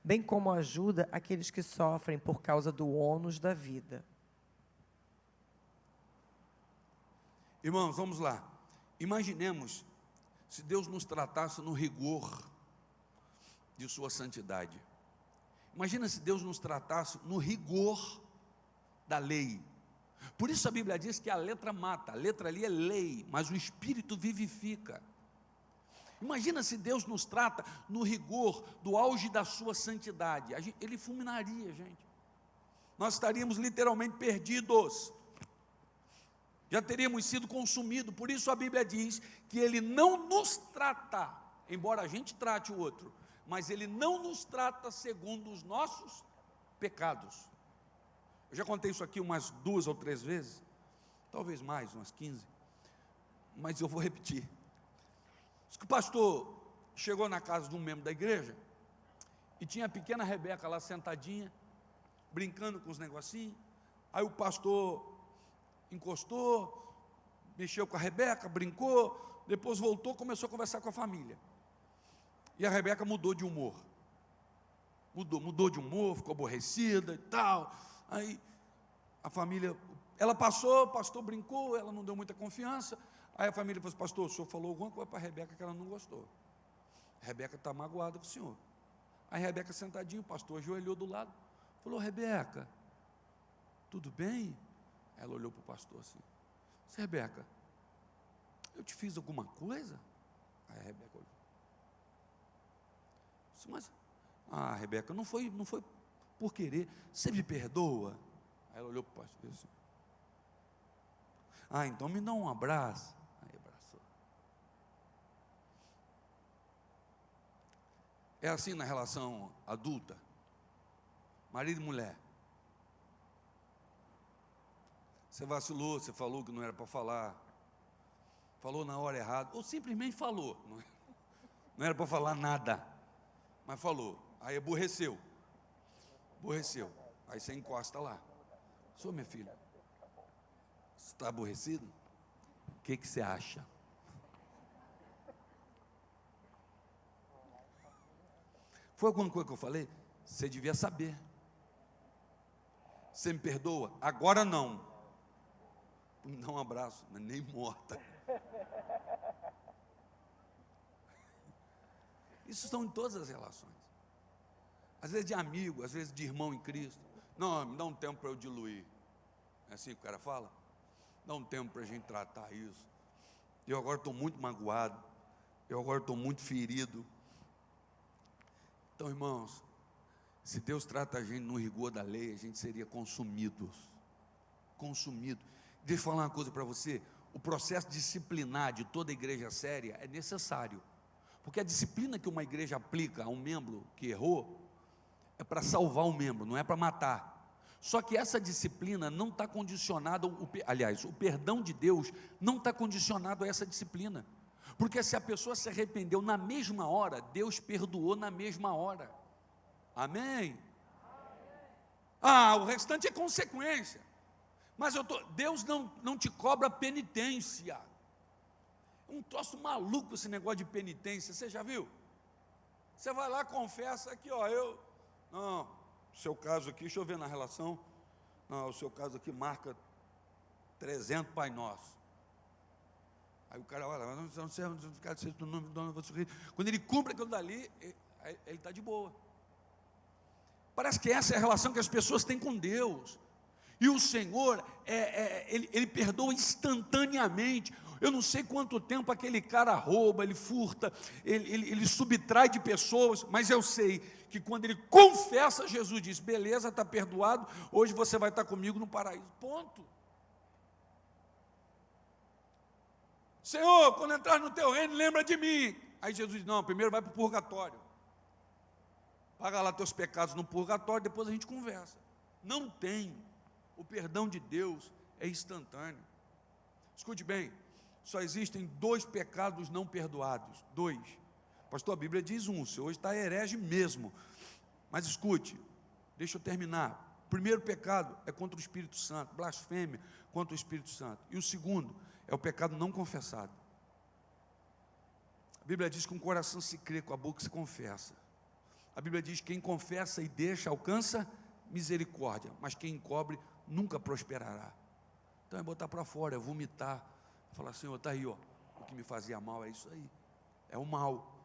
bem como ajuda àqueles que sofrem por causa do ônus da vida. Irmãos, vamos lá. Imaginemos se Deus nos tratasse no rigor de sua santidade. Imagina se Deus nos tratasse no rigor da lei. Por isso a Bíblia diz que a letra mata, a letra ali é lei, mas o Espírito vivifica. Imagina se Deus nos trata no rigor do auge da sua santidade. Ele fulminaria, gente. Nós estaríamos literalmente perdidos. Já teríamos sido consumidos. Por isso a Bíblia diz que Ele não nos trata, embora a gente trate o outro, mas Ele não nos trata segundo os nossos pecados. Eu já contei isso aqui umas 2 ou 3 vezes, talvez mais, umas 15, mas eu vou repetir. Diz que o pastor chegou na casa de um membro da igreja e tinha a pequena Rebeca lá sentadinha, brincando com os negocinhos. Aí o pastor encostou, mexeu com a Rebeca, brincou, depois voltou, começou a conversar com a família. E a Rebeca mudou de humor. Mudou de humor, ficou aborrecida e tal. Aí a família, ela passou, o pastor brincou, ela não deu muita confiança. Aí a família falou assim: pastor, o senhor falou alguma coisa para a Rebeca que ela não gostou. A Rebeca está magoada com o senhor. Aí a Rebeca sentadinha, o pastor ajoelhou do lado, falou: Rebeca, tudo bem? Ela olhou para o pastor assim: Rebeca, eu te fiz alguma coisa? Aí a Rebeca olhou. Mas, Rebeca, não foi por querer, você me perdoa? Aí ela olhou para o pastor assim: então me dá um abraço. Aí abraçou. É assim na relação adulta, marido e mulher. Você vacilou, você falou que não era para falar, falou na hora errada, ou simplesmente falou, não era para falar nada, mas falou, aí aborreceu, aí você encosta lá: sou minha filha, você está aborrecido? O que você acha? Foi alguma coisa que eu falei? Você devia saber. Você me perdoa? Agora não. Me dá um abraço, mas nem morta. Isso estão em todas as relações. Às vezes de amigo, às vezes de irmão em Cristo. Não, me dá um tempo para eu diluir. É assim que o cara fala? Dá um tempo para a gente tratar isso. Eu agora estou muito magoado. Eu agora estou muito ferido. Então, irmãos, se Deus trata a gente no rigor da lei, a gente seria consumido. Deixa eu falar uma coisa para você: o processo disciplinar de toda igreja séria é necessário, porque a disciplina que uma igreja aplica a um membro que errou é para salvar o membro, não é para matar. Só que essa disciplina não está condicionada, o perdão de Deus não está condicionado a essa disciplina, porque se a pessoa se arrependeu na mesma hora, Deus perdoou na mesma hora. Amém? O restante é consequência. Mas Deus não te cobra penitência. Um troço maluco esse negócio de penitência, você já viu? Você vai lá, confessa aqui, o seu caso aqui, deixa eu ver na relação, o seu caso aqui marca 300 Pai Nosso. Aí o cara olha, quando ele cumpre aquilo dali, ele está de boa. Parece que essa é a relação que as pessoas têm com Deus. E o Senhor, Ele perdoa instantaneamente. Eu não sei quanto tempo aquele cara rouba, ele furta, ele subtrai de pessoas, mas eu sei que quando ele confessa, Jesus diz: beleza, está perdoado, hoje você vai estar comigo no paraíso. Ponto. Senhor, quando entrar no teu reino, lembra de mim. Aí Jesus diz: não, primeiro vai para o purgatório. Paga lá teus pecados no purgatório, depois a gente conversa. Não tem. O perdão de Deus é instantâneo. Escute bem, só existem 2 pecados não perdoados. 2. Pastor, a Bíblia diz um, o senhor hoje está herege mesmo. Mas escute, deixa eu terminar. O primeiro pecado é contra o Espírito Santo, blasfêmia contra o Espírito Santo. E o segundo é o pecado não confessado. A Bíblia diz que com o coração se crê, com a boca se confessa. A Bíblia diz que quem confessa e deixa alcança misericórdia, mas quem encobre nunca prosperará. Então é botar para fora, é vomitar, falar, Senhor, está aí, ó, o que me fazia mal é isso aí. É o mal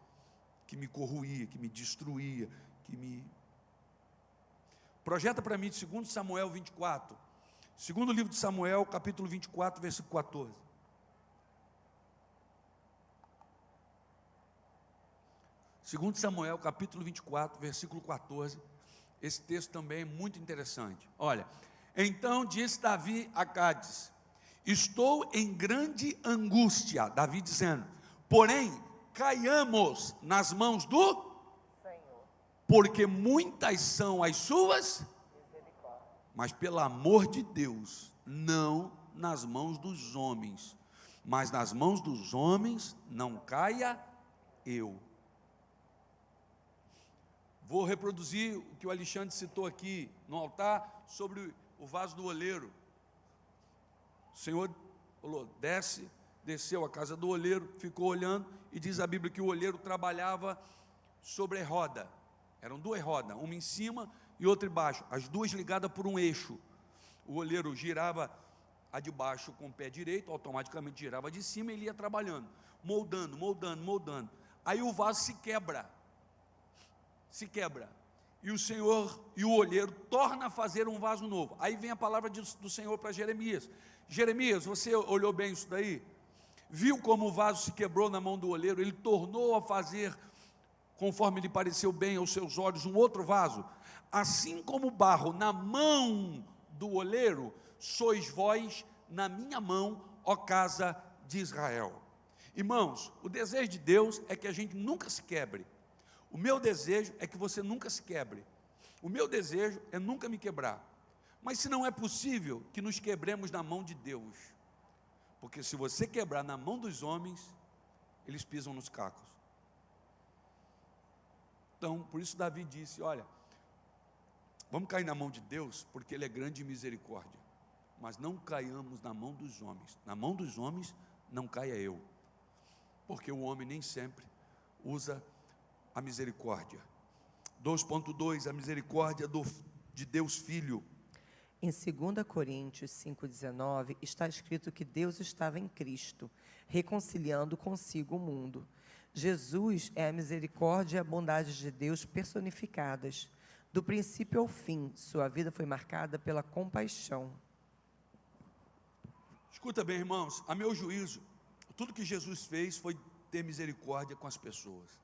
que me corroía, que me destruía, que me... Projeta para mim de 2 Samuel 24. Segundo livro de Samuel, capítulo 24, versículo 14. Segundo Samuel, capítulo 24, versículo 14. Esse texto também é muito interessante. Olha, então disse Davi a Gades: estou em grande angústia, Davi dizendo, porém, caiamos nas mãos do Senhor, porque muitas são as suas misericórdias, mas pelo amor de Deus, não nas mãos dos homens, mas nas mãos dos homens não caia eu. Vou reproduzir o que o Alexandre citou aqui no altar sobre o vaso do oleiro. O Senhor falou, desceu à casa do oleiro, ficou olhando, e diz a Bíblia que o oleiro trabalhava sobre a roda. Eram duas rodas, uma em cima e outra embaixo, as duas ligadas por um eixo. O oleiro girava a de baixo com o pé direito, automaticamente girava de cima, e ele ia trabalhando, moldando, moldando, moldando. Aí o vaso se quebra, e o Senhor e o olheiro torna a fazer um vaso novo. Aí vem a palavra do Senhor para Jeremias. Jeremias, você olhou bem isso daí? Viu como o vaso se quebrou na mão do olheiro? Ele tornou a fazer, conforme lhe pareceu bem aos seus olhos, um outro vaso. Assim como o barro na mão do olheiro, sois vós na minha mão, ó casa de Israel. Irmãos, o desejo de Deus é que a gente nunca se quebre. O meu desejo é que você nunca se quebre. O meu desejo é nunca me quebrar. Mas se não é possível que nos quebremos na mão de Deus, porque se você quebrar na mão dos homens, eles pisam nos cacos. Então, por isso Davi disse, olha, vamos cair na mão de Deus, porque Ele é grande em misericórdia, mas não caiamos na mão dos homens. Na mão dos homens não caia eu, porque o homem nem sempre usa a misericórdia. 2.2, a misericórdia de Deus Filho. Em 2 Coríntios 5,19, está escrito que Deus estava em Cristo, reconciliando consigo o mundo. Jesus é a misericórdia e a bondade de Deus personificadas. Do princípio ao fim, sua vida foi marcada pela compaixão. Escuta bem, irmãos, a meu juízo, tudo que Jesus fez foi ter misericórdia com as pessoas.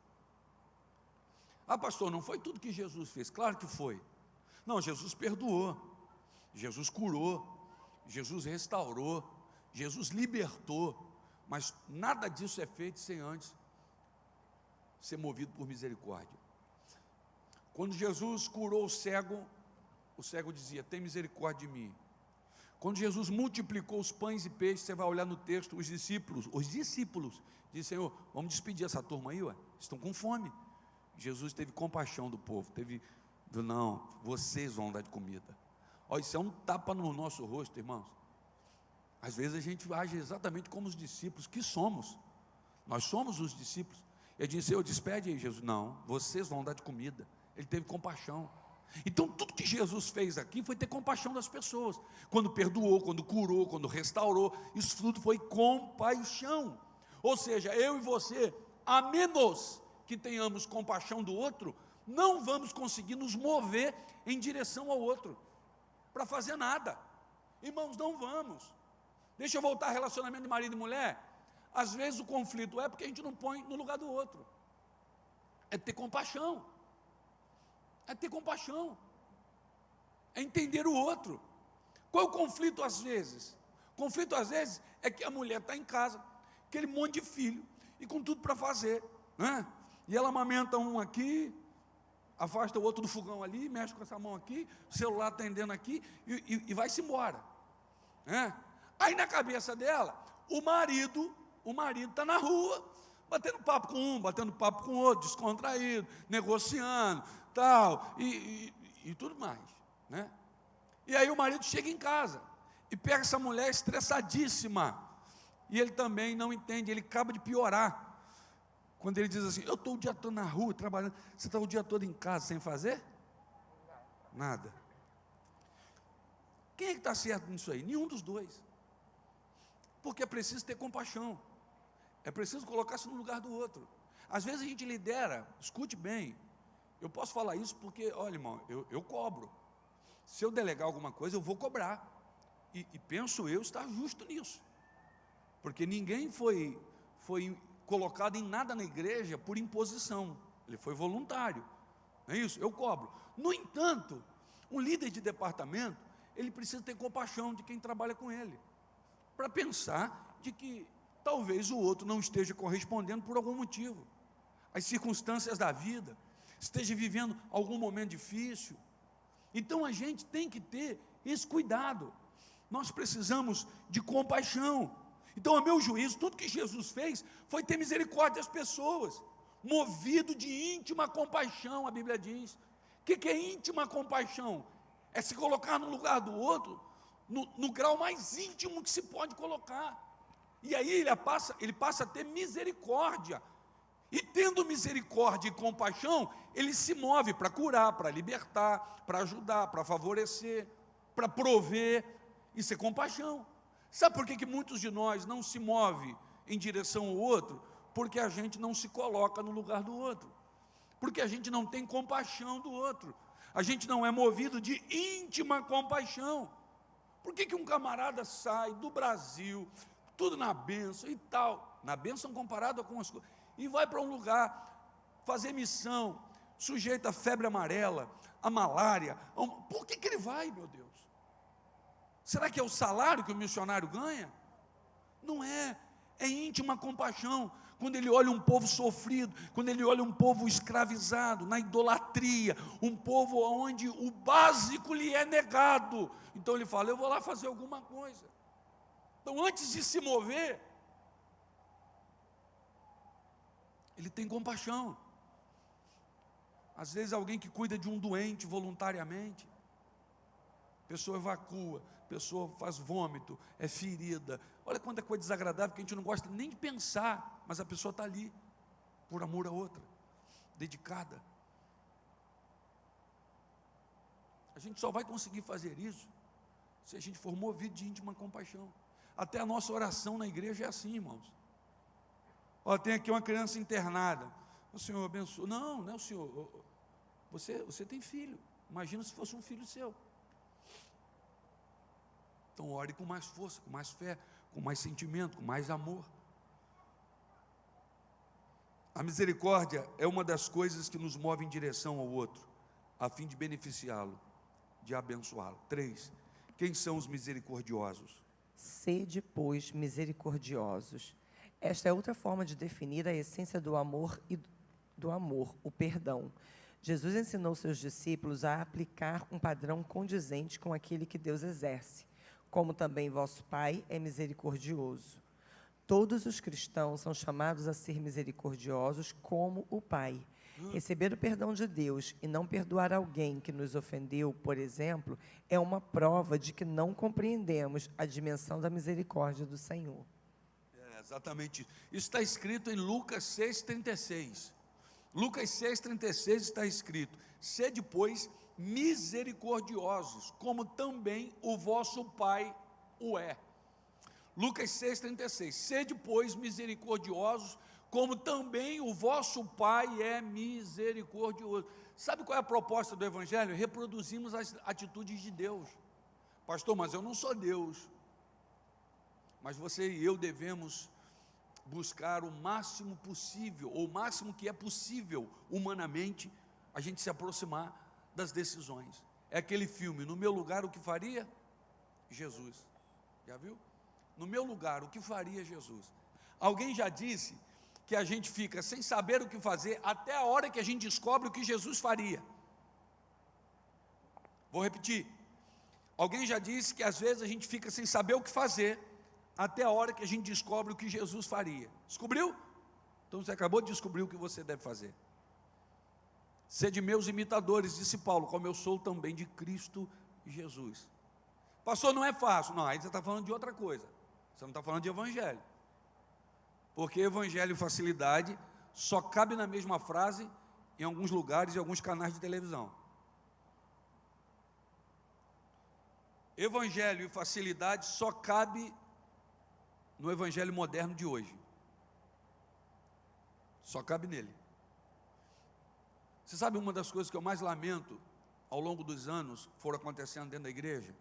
Ah, pastor, não foi tudo que Jesus fez? Claro que foi. Não, Jesus perdoou, Jesus curou, Jesus restaurou, Jesus libertou, mas nada disso é feito sem antes ser movido por misericórdia. Quando Jesus curou o cego dizia, tem misericórdia de mim. Quando Jesus multiplicou os pães e peixes, você vai olhar no texto, os discípulos dizem, Senhor, vamos despedir essa turma aí, estão com fome. Jesus teve compaixão do povo, não, vocês vão dar de comida. Olha, isso é um tapa no nosso rosto, irmãos. Às vezes a gente age exatamente como os discípulos que somos. Nós somos os discípulos. Ele disse, Senhor, despede aí, Jesus. Não, vocês vão dar de comida. Ele teve compaixão. Então tudo que Jesus fez aqui foi ter compaixão das pessoas. Quando perdoou, quando curou, quando restaurou, isso tudo foi compaixão. Ou seja, eu e você, a menos que tenhamos compaixão do outro, não vamos conseguir nos mover em direção ao outro, para fazer nada. Irmãos, não vamos. Deixa eu voltar ao relacionamento de marido e mulher. Às vezes o conflito é porque a gente não põe no lugar do outro. É ter compaixão. É ter compaixão. É entender o outro. Qual é o conflito às vezes? O conflito às vezes é que a mulher está em casa, aquele monte de filho, e com tudo para fazer, né? E ela amamenta um aqui, afasta o outro do fogão ali, mexe com essa mão aqui, o celular atendendo aqui, e vai-se embora, né? Aí na cabeça dela, o marido está na rua, batendo papo com um, batendo papo com o outro, descontraído, negociando, tal, e tudo mais, né? E aí o marido chega em casa e pega essa mulher estressadíssima, e ele também não entende, ele acaba de piorar, quando ele diz assim: eu estou o dia todo na rua, trabalhando, você está o dia todo em casa sem fazer? Nada. Quem é que está certo nisso aí? Nenhum dos dois, porque é preciso ter compaixão, é preciso colocar-se no lugar do outro. Às vezes a gente lidera, escute bem, eu posso falar isso porque, olha irmão, eu cobro, se eu delegar alguma coisa eu vou cobrar, e penso eu estar justo nisso, porque ninguém foi colocado em nada na igreja por imposição, ele foi voluntário, não é isso? Eu cobro. No entanto, um líder de departamento, ele precisa ter compaixão de quem trabalha com ele, para pensar de que talvez o outro não esteja correspondendo por algum motivo, as circunstâncias da vida, esteja vivendo algum momento difícil. Então a gente tem que ter esse cuidado, nós precisamos de compaixão. Então, a meu juízo, tudo que Jesus fez foi ter misericórdia das pessoas, movido de íntima compaixão. A Bíblia diz. O que é íntima compaixão? É se colocar no lugar do outro, no grau mais íntimo que se pode colocar. E aí ele passa a ter misericórdia. E tendo misericórdia e compaixão, ele se move para curar, para libertar, para ajudar, para favorecer, para prover. Isso é compaixão. Sabe por que muitos de nós não se movem em direção ao outro? Porque a gente não se coloca no lugar do outro, porque a gente não tem compaixão do outro, a gente não é movido de íntima compaixão. Por que um camarada sai do Brasil, tudo na bênção e tal, na bênção comparada com as coisas, e vai para um lugar fazer missão, sujeito a febre amarela, a malária? Por que ele vai, meu Deus? Será que é o salário que o missionário ganha? Não é, é íntima compaixão. Quando ele olha um povo sofrido, quando ele olha um povo escravizado, na idolatria, um povo onde o básico lhe é negado, então ele fala: eu vou lá fazer alguma coisa. Então, antes de se mover, ele tem compaixão. Às vezes alguém que cuida de um doente voluntariamente, a pessoa evacua, a pessoa faz vômito, é ferida, olha quanta coisa desagradável que a gente não gosta nem de pensar, mas a pessoa está ali, por amor a outra, dedicada. A gente só vai conseguir fazer isso se a gente for movido de íntima compaixão. Até a nossa oração na igreja é assim, irmãos. Ó, tem aqui uma criança internada, o Senhor abençoe. Não, não é o Senhor, você tem filho, imagina se fosse um filho seu. Então ore com mais força, com mais fé, com mais sentimento, com mais amor. A misericórdia é uma das coisas que nos move em direção ao outro, a fim de beneficiá-lo, de abençoá-lo. 3. Quem são os misericordiosos? Sede, pois, misericordiosos. Esta é outra forma de definir a essência do amor o perdão. Jesus ensinou seus discípulos a aplicar um padrão condizente com aquele que Deus exerce, como também vosso Pai é misericordioso. Todos os cristãos são chamados a ser misericordiosos como o Pai. Receber o perdão de Deus e não perdoar alguém que nos ofendeu, por exemplo, é uma prova de que não compreendemos a dimensão da misericórdia do Senhor. Exatamente. Isso está escrito em Lucas 6,36. Lucas 6,36 está escrito: sede, pois, misericordiosos, como também o vosso Pai o é. Lucas 6,36. Sede, pois, misericordiosos, como também o vosso Pai é misericordioso. Sabe qual é a proposta do Evangelho? Reproduzimos as atitudes de Deus. Pastor, mas eu não sou Deus. Mas você e eu devemos buscar o máximo possível, ou o máximo que é possível humanamente, a gente se aproximar das decisões. É aquele filme, No Meu Lugar, o que faria? Jesus. Já viu? No meu lugar, o que faria Jesus? Alguém já disse que a gente fica sem saber o que fazer até a hora que a gente descobre o que Jesus faria. Vou repetir. Alguém já disse que às vezes a gente fica sem saber o que fazer até a hora que a gente descobre o que Jesus faria. Descobriu? Então você acabou de descobrir o que você deve fazer. Sede meus imitadores, disse Paulo, como eu sou também de Cristo Jesus. Pastor, não é fácil. Não, aí você está falando de outra coisa. Você não está falando de evangelho. Porque evangelho e facilidade só cabe na mesma frase em alguns lugares e alguns canais de televisão. Evangelho e facilidade só cabe no evangelho moderno de hoje. Só cabe nele. Você sabe uma das coisas que eu mais lamento ao longo dos anos que foram acontecendo dentro da igreja?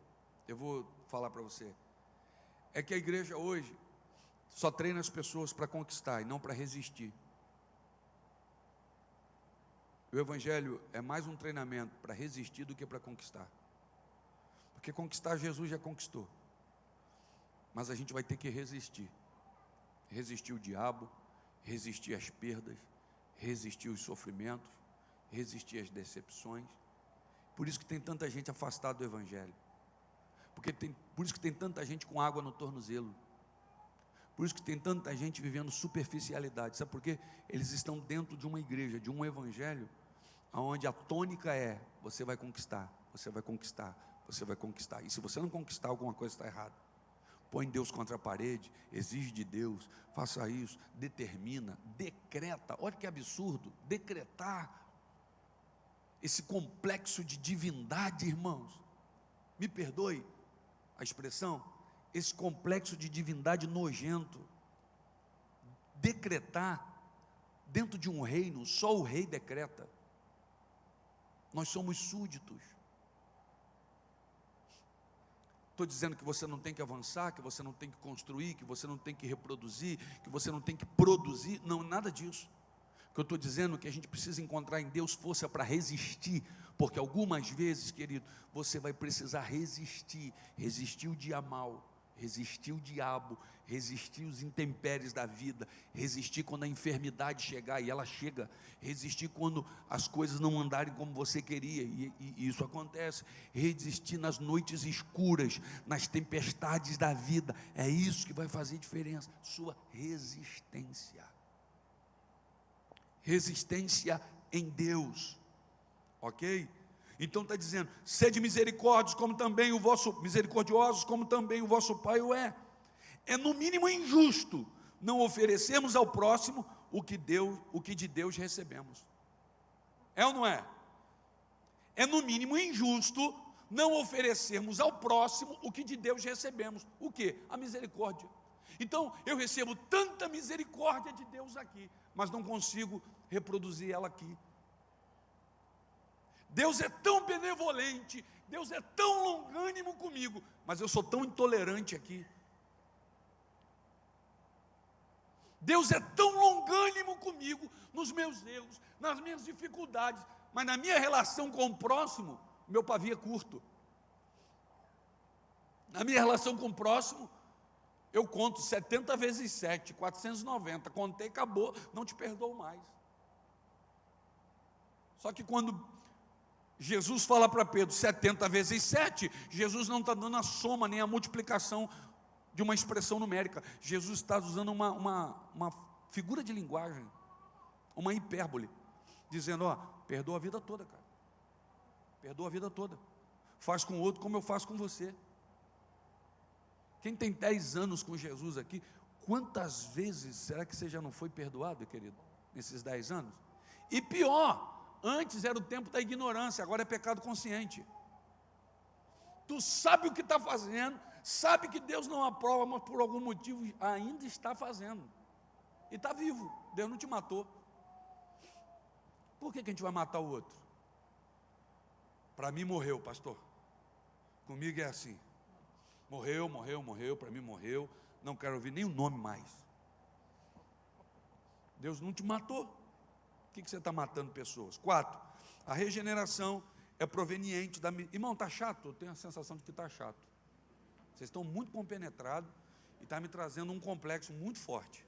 Eu vou falar para você. É que a igreja hoje só treina as pessoas para conquistar e não para resistir. O evangelho é mais um treinamento para resistir do que para conquistar. Porque conquistar Jesus já conquistou. Mas a gente vai ter que resistir. Resistir o diabo, resistir às perdas, resistir os sofrimentos, resistir às decepções. Por isso que tem tanta gente afastada do evangelho. Por isso que tem tanta gente com água no tornozelo. Por isso que tem tanta gente vivendo superficialidade. Sabe por quê? Eles estão dentro de uma igreja, de um evangelho, onde a tônica é: você vai conquistar, você vai conquistar, você vai conquistar. E se você não conquistar, alguma coisa está errada. Põe Deus contra a parede, exige de Deus, faça isso, determina, decreta. Olha que absurdo, decretar. Esse complexo de divindade, irmãos, me perdoe a expressão, esse complexo de divindade nojento. Decretar dentro de um reino, só o rei decreta. Nós somos súditos. Estou dizendo que você não tem que avançar, que você não tem que construir, que você não tem que reproduzir, que você não tem que produzir. Não, nada disso. O que eu estou dizendo é que a gente precisa encontrar em Deus força para resistir, porque algumas vezes, querido, você vai precisar resistir o dia mau, resistir o diabo, resistir os intempéries da vida, resistir quando a enfermidade chegar, e ela chega, resistir quando as coisas não andarem como você queria, e isso acontece, resistir nas noites escuras, nas tempestades da vida. É isso que vai fazer diferença, sua resistência. Resistência em Deus, ok? Então está dizendo: sede misericordiosos como também o vosso Pai o é. É no mínimo injusto não oferecermos ao próximo o que de Deus recebemos. É ou não é? É no mínimo injusto não oferecermos ao próximo o que de Deus recebemos. O quê? A misericórdia. Então, eu recebo tanta misericórdia de Deus aqui, mas não consigo reproduzir ela aqui. Deus é tão benevolente, Deus é tão longânimo comigo, mas eu sou tão intolerante aqui. Deus é tão longânimo comigo nos meus erros, nas minhas dificuldades, mas na minha relação com o próximo, meu pavio é curto. Na minha relação com o próximo, eu conto 70 vezes 7, 490, contei, acabou, não te perdoo mais. Só que quando Jesus fala para Pedro 70 vezes 7, Jesus não está dando a soma nem a multiplicação de uma expressão numérica. Jesus está usando uma figura de linguagem, uma hipérbole, dizendo: ó, perdoa a vida toda, cara. Perdoa a vida toda. Faz com o outro como eu faço com você. Quem tem 10 anos com Jesus aqui, quantas vezes será que você já não foi perdoado, querido, nesses 10 anos? E pior, antes era o tempo da ignorância, agora é pecado consciente. Tu sabe o que está fazendo, sabe que Deus não aprova, mas por algum motivo ainda está fazendo. E está vivo, Deus não te matou. Por que a gente vai matar o outro? Para mim morreu, pastor. Comigo é assim. Morreu, para mim morreu, não quero ouvir nem o nome mais. Deus não te matou. Por que você está matando pessoas? 4, a regeneração é proveniente da... Irmão, está chato? Eu tenho a sensação de que está chato. Vocês estão muito compenetrados e está me trazendo um complexo muito forte.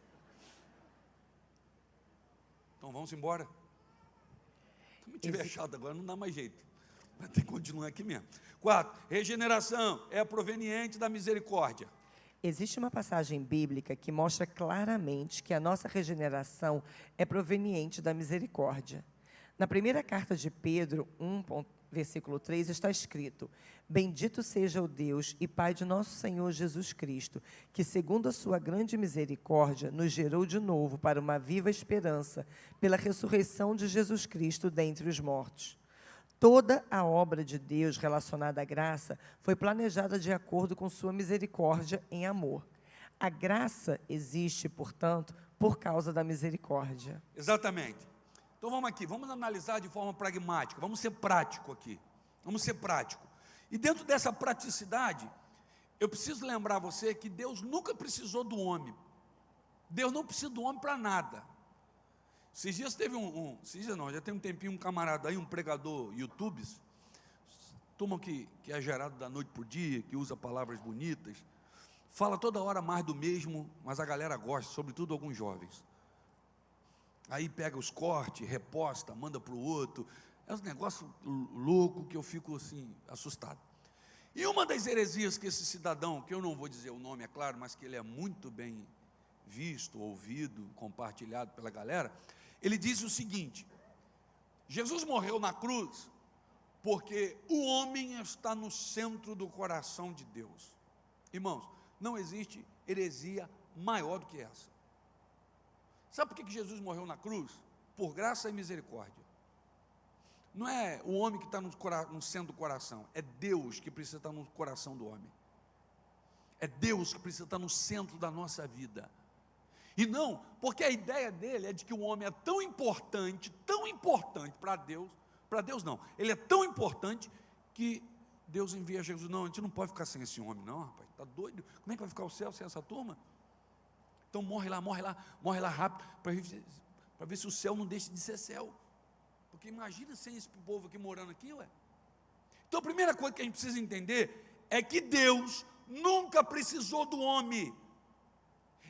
Então vamos embora. Se me tiver chato agora, não dá mais jeito. Vai ter que continuar aqui mesmo. 4, regeneração é proveniente da misericórdia. Existe uma passagem bíblica que mostra claramente que a nossa regeneração é proveniente da misericórdia. Na primeira carta de Pedro, versículo 3, está escrito: Bendito seja o Deus e Pai de nosso Senhor Jesus Cristo, que segundo a sua grande misericórdia, nos gerou de novo para uma viva esperança, pela ressurreição de Jesus Cristo dentre os mortos. Toda a obra de Deus relacionada à graça foi planejada de acordo com sua misericórdia em amor. A graça existe, portanto, por causa da misericórdia. Exatamente. Então vamos aqui, vamos analisar de forma pragmática, vamos ser prático aqui, vamos ser prático. E dentro dessa praticidade, eu preciso lembrar você que Deus nunca precisou do homem. Deus não precisa do homem para nada. Esses dias teve esses dias não, já tem um tempinho, um camarada aí, um pregador YouTube, turma que é gerado da noite para o dia, que usa palavras bonitas, fala toda hora mais do mesmo, mas a galera gosta, sobretudo alguns jovens. Aí pega os cortes, reposta, manda para o outro, é um negócio louco que eu fico assim, assustado. E uma das heresias que esse cidadão, que eu não vou dizer o nome, é claro, mas que ele é muito bem visto, ouvido, compartilhado pela galera, ele diz o seguinte: Jesus morreu na cruz porque o homem está no centro do coração de Deus. Irmãos, não existe heresia maior do que essa. Sabe por que Jesus morreu na cruz? Por graça e misericórdia. Não é o homem que está no centro do coração, é Deus que precisa estar no coração do homem. É Deus que precisa estar no centro da nossa vida. E não, porque a ideia dele é de que o homem é tão importante para Deus não, ele é tão importante que Deus envia Jesus. Não, a gente não pode ficar sem esse homem não, rapaz, está doido? Como é que vai ficar o céu sem essa turma? Então morre lá rápido, para ver se o céu não deixa de ser céu, porque imagina sem esse povo aqui morando aqui, ué. Então a primeira coisa que a gente precisa entender é que Deus nunca precisou do homem.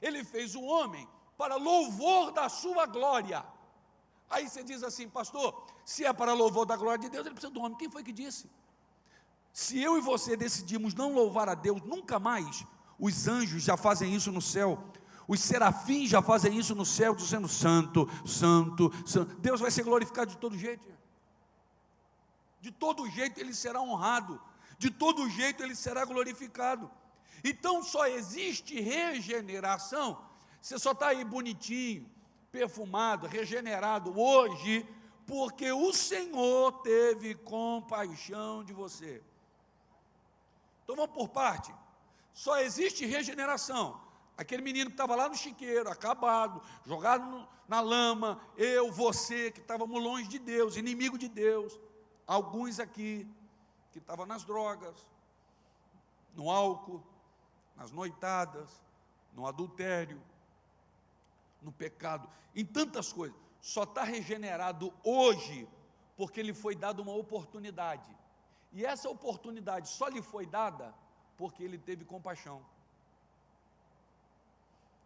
Ele fez o homem para louvor da sua glória. Aí você diz assim: pastor, se é para louvor da glória de Deus, ele precisa do homem. Quem foi que disse? Se eu e você decidimos não louvar a Deus nunca mais, os anjos já fazem isso no céu, os serafins já fazem isso no céu, dizendo santo, santo, santo. Deus vai ser glorificado de todo jeito. De todo jeito ele será honrado, de todo jeito ele será glorificado. Então só existe regeneração, você só está aí bonitinho, perfumado, regenerado hoje, porque o Senhor teve compaixão de você. Então vamos por parte. Só existe regeneração. Aquele menino que estava lá no chiqueiro, acabado, jogado na lama, você que estávamos longe de Deus, inimigo de Deus, alguns aqui que estavam nas drogas, no álcool, nas noitadas, no adultério, no pecado, em tantas coisas, só está regenerado hoje, porque lhe foi dada uma oportunidade, e essa oportunidade só lhe foi dada, porque ele teve compaixão,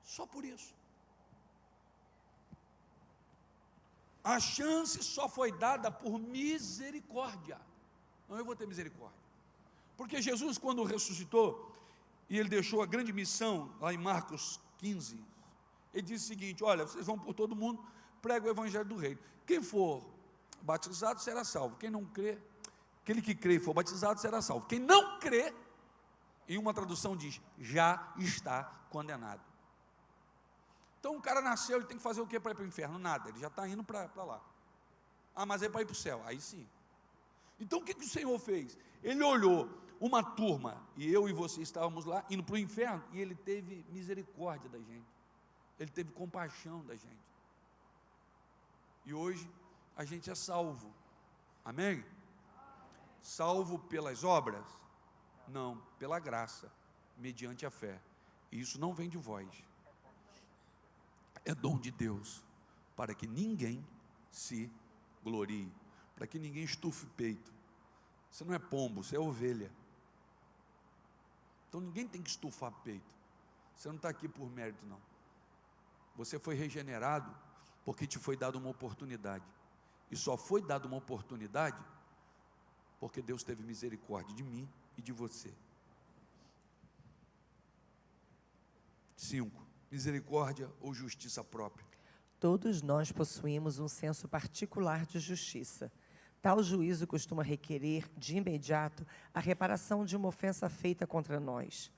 só por isso, a chance só foi dada por misericórdia, não eu vou ter misericórdia, porque Jesus quando ressuscitou, e ele deixou a grande missão, lá em Marcos 15, ele disse o seguinte: olha, vocês vão por todo mundo, prega o evangelho do reino, quem for batizado será salvo, quem não crê, aquele que crê e for batizado será salvo, quem não crê, em uma tradução diz, já está condenado. Então o cara nasceu, ele tem que fazer o que para ir para o inferno? Nada, ele já está indo para lá. Ah, mas é para ir para o céu, aí sim. Então o que o Senhor fez? Ele olhou uma turma, e eu e você estávamos lá, indo para o inferno, e ele teve misericórdia da gente, ele teve compaixão da gente, e hoje a gente é salvo, amém? Salvo pelas obras? Não, pela graça, mediante a fé, e isso não vem de vós, é dom de Deus, para que ninguém se glorie, para que ninguém estufe o peito. Você não é pombo, você é ovelha. Então ninguém tem que estufar peito. Você não está aqui por mérito, não. Você foi regenerado porque te foi dada uma oportunidade. E só foi dada uma oportunidade porque Deus teve misericórdia de mim e de você. 5. Misericórdia ou justiça própria. Todos nós possuímos um senso particular de justiça. Tal juízo costuma requerer, de imediato, a reparação de uma ofensa feita contra nós.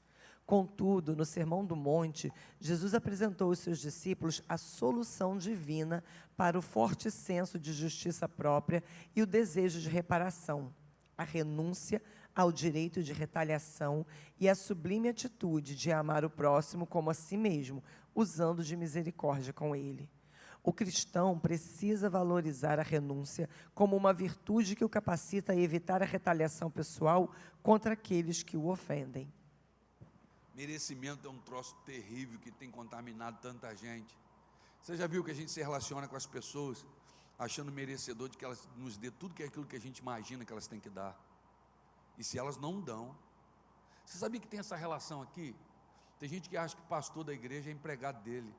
Contudo, no Sermão do Monte, Jesus apresentou aos seus discípulos a solução divina para o forte senso de justiça própria e o desejo de reparação, a renúncia ao direito de retaliação e a sublime atitude de amar o próximo como a si mesmo, usando de misericórdia com ele. O cristão precisa valorizar a renúncia como uma virtude que o capacita a evitar a retaliação pessoal contra aqueles que o ofendem. Merecimento é um troço terrível que tem contaminado tanta gente. Você já viu que a gente se relaciona com as pessoas achando merecedor de que elas nos dê tudo que é aquilo que a gente imagina que elas têm que dar. E se elas não dão, você sabia que tem essa relação aqui? Tem gente que acha que pastor da igreja é empregado dele,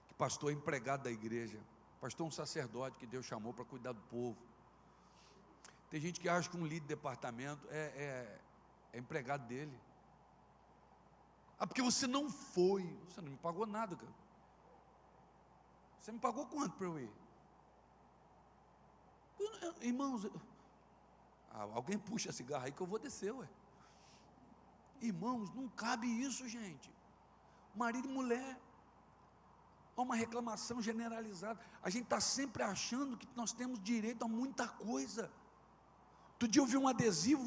que pastor é empregado da igreja, pastor é um sacerdote que Deus chamou para cuidar do povo. Tem gente que acha que um líder de departamento é empregado dele. Ah, porque você não foi, você não me pagou nada, cara. Você me pagou quanto para eu ir? Irmãos, alguém puxa cigarro aí que eu vou descer, ué. Irmãos, não cabe isso, gente. Marido e mulher, há uma reclamação generalizada. A gente está sempre achando que nós temos direito a muita coisa. Outro dia eu vi um adesivo,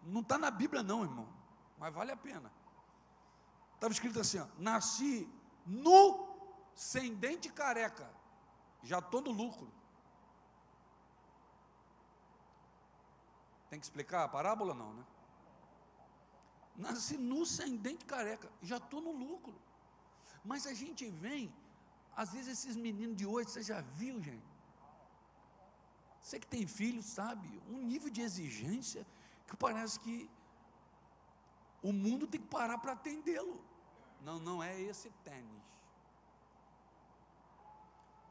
não está na Bíblia não, irmão, mas vale a pena. Estava escrito assim, ó, nasci nu, sem dente e careca, já estou no lucro. Tem que explicar a parábola? Não, né? Nasci nu, sem dente e careca, já estou no lucro. Mas a gente vem, às vezes esses meninos de hoje, você já viu, gente? Você que tem filho sabe, um nível de exigência que parece que o mundo tem que parar para atendê-lo. Não, não é esse tênis.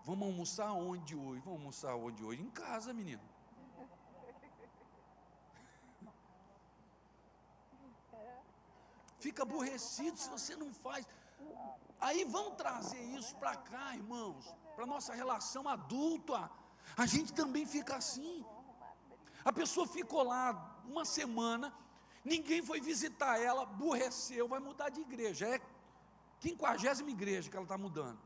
Vamos almoçar onde hoje? Vamos almoçar onde hoje? Em casa, menino. Fica aborrecido se você não faz. Aí vamos trazer isso para cá, irmãos, para a nossa relação adulta. A gente também fica assim. A pessoa ficou lá uma semana, ninguém foi visitar ela, aborreceu, vai mudar de igreja. É 50ª igreja que ela está mudando.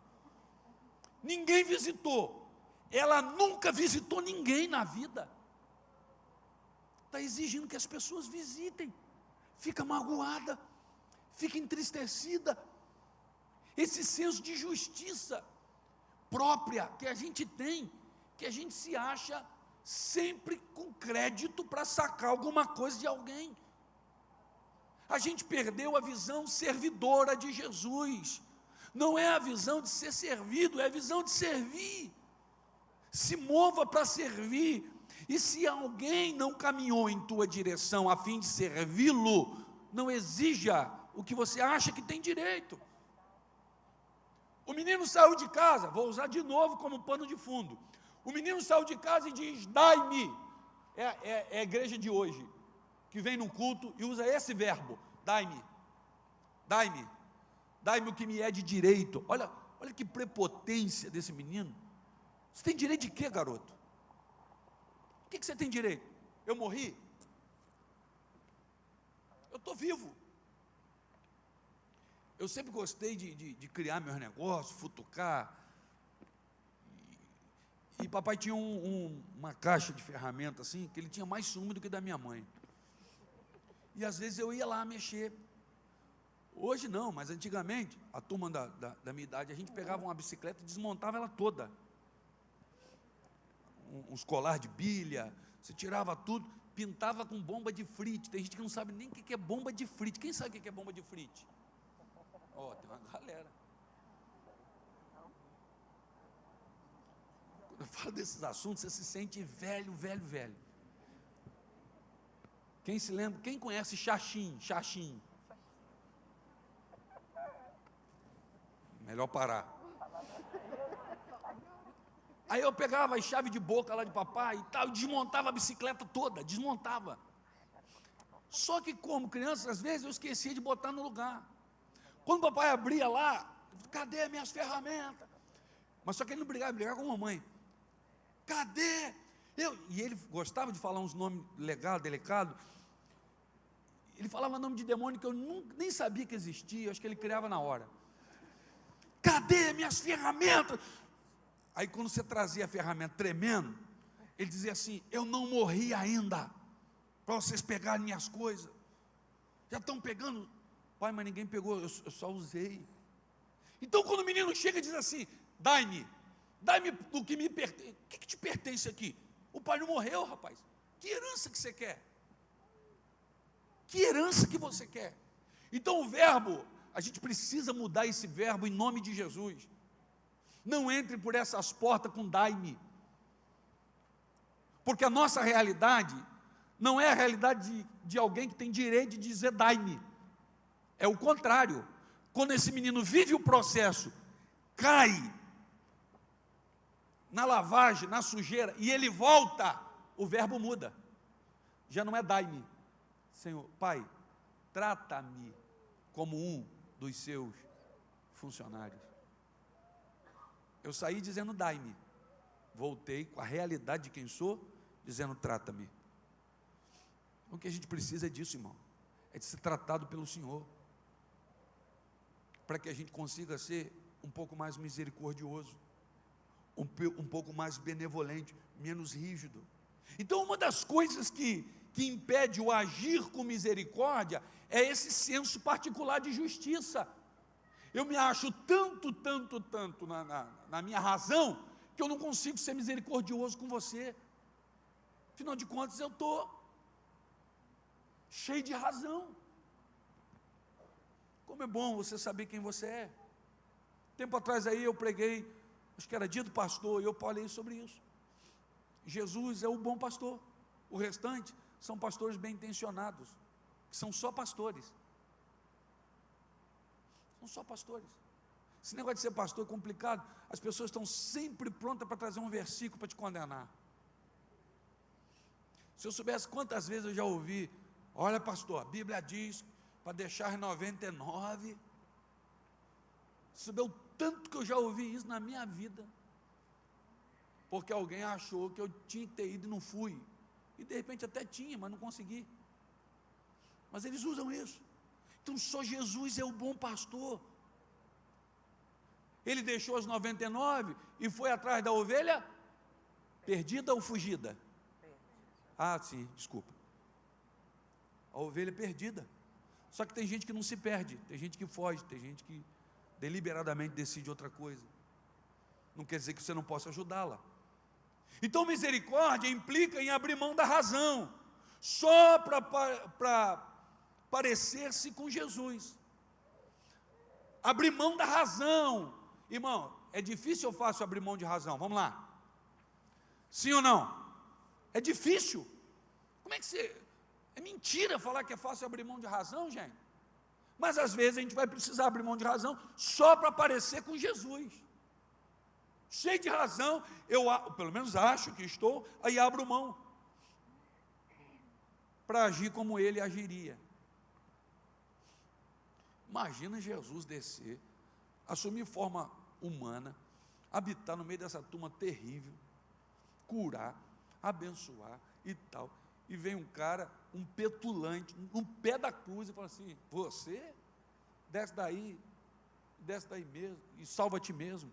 Ninguém visitou. Ela nunca visitou ninguém na vida. Está exigindo que as pessoas visitem. Fica magoada, fica entristecida. Esse senso de justiça própria que a gente tem, que a gente se acha sempre com crédito para sacar alguma coisa de alguém. A gente perdeu a visão servidora de Jesus. Não é a visão de ser servido, é a visão de servir. Se mova para servir. E se alguém não caminhou em tua direção a fim de servi-lo, não exija o que você acha que tem direito. O menino saiu de casa, vou usar de novo como pano de fundo. O menino saiu de casa e diz, dai-me. É a igreja de hoje, que vem num culto e usa esse verbo, dai-me. Dai-me. Dai-me o que me é de direito. Olha que prepotência desse menino. Você tem direito de quê, garoto? O que você tem direito? Eu morri? Eu estou vivo. Eu sempre gostei de criar meus negócios, futucar. E papai tinha uma caixa de ferramenta assim, que ele tinha mais ciúme do que da minha mãe. E às vezes eu ia lá mexer. Hoje não, mas antigamente, a turma da minha idade, a gente pegava uma bicicleta e desmontava ela toda. Uns colar de bilha, você tirava tudo, pintava com bomba de frite. Tem gente que não sabe nem o que é bomba de frite. Quem sabe o que é bomba de frite? Tem uma galera. Quando eu falo desses assuntos, você se sente velho. Quem se lembra? Quem conhece Xaxim? Melhor parar. Aí eu pegava a chave de boca lá de papai e tal, e desmontava a bicicleta toda, desmontava. Só que como criança, às vezes eu esquecia de botar no lugar. Quando o papai abria lá, cadê minhas ferramentas? Mas só que ele não brigava, ele brigava com a mamãe. Cadê? E ele gostava de falar uns nomes legais, delicados. Ele falava nome de demônio que eu nem sabia que existia, acho que ele criava na hora. Cadê minhas ferramentas? Aí quando você trazia a ferramenta tremendo, ele dizia assim, eu não morri ainda, para vocês pegarem minhas coisas. Já estão pegando? Pai, mas ninguém pegou, eu só usei. Então quando o menino chega e diz assim, dai-me do que me pertence. O que te pertence aqui? O pai não morreu, rapaz. Que herança que você quer? Que herança que você quer? Então o verbo, a gente precisa mudar esse verbo em nome de Jesus. Não entre por essas portas com dai-me. Porque a nossa realidade não é a realidade de alguém que tem direito de dizer dai-me. É o contrário. Quando esse menino vive o processo, cai na lavagem, na sujeira, e ele volta, o verbo muda. Já não é dai-me. Senhor, Pai, trata-me como um dos seus funcionários. Eu saí dizendo dai-me. Voltei com a realidade de quem sou, dizendo trata-me. O que a gente precisa é disso, irmão. É de ser tratado pelo Senhor. Para que a gente consiga ser um pouco mais misericordioso, um pouco mais benevolente, menos rígido. Então uma das coisas que impede o agir com misericórdia é esse senso particular de justiça. Eu me acho tanto na minha razão, que eu não consigo ser misericordioso com você. Afinal de contas, eu estou cheio de razão. Como é bom você saber quem você é. Tempo atrás aí eu preguei, acho que era dia do pastor, e eu falei sobre isso. Jesus é o bom pastor. O restante são pastores bem intencionados, que são só pastores. São só pastores. Esse negócio de ser pastor é complicado. As pessoas estão sempre prontas para trazer um versículo para te condenar. Se eu soubesse quantas vezes eu já ouvi, olha pastor, a Bíblia diz para deixar 99. Soubeu tanto que eu já ouvi isso na minha vida, porque alguém achou que eu tinha que ter ido e não fui, e de repente até tinha, mas não consegui. Mas eles usam isso. Então só Jesus é o bom pastor. Ele deixou as 99 e foi atrás da ovelha perdida ou fugida? Ah, sim, desculpa. A ovelha perdida. Só que tem gente que não se perde, tem gente que foge, tem gente que deliberadamente decide outra coisa. Não quer dizer que você não possa ajudá-la. Então misericórdia implica em abrir mão da razão, só para parecer-se com Jesus. Abrir mão da razão. Irmão, é difícil ou fácil abrir mão de razão? Vamos lá. Sim ou não? É difícil. Como é que você... É mentira falar que é fácil abrir mão de razão, gente. Mas às vezes a gente vai precisar abrir mão de razão só para parecer com Jesus. Cheio de razão, eu pelo menos acho que estou, aí abro mão para agir como ele agiria. Imagina Jesus descer, assumir forma humana, habitar no meio dessa turma terrível, curar, abençoar e tal. E vem um cara, um petulante, no pé da cruz, e fala assim, você, desce daí mesmo, e salva a ti mesmo.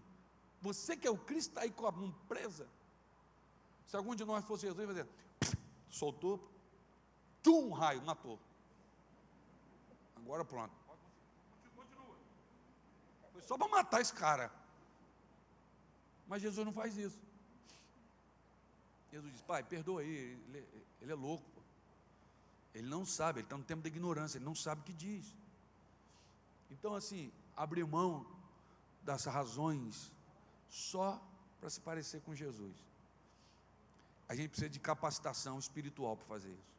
Você que é o Cristo, está aí com a mão presa. Se algum de nós fosse Jesus, ia fazer, soltou, um raio, matou. Agora pronto. Continua. Foi só para matar esse cara. Mas Jesus não faz isso. Jesus diz, pai, perdoa aí, ele é louco. Pô. Ele não sabe, ele está no tempo da ignorância, ele não sabe o que diz. Então assim, abrir mão das razões só para se parecer com Jesus. A gente precisa de capacitação espiritual para fazer isso.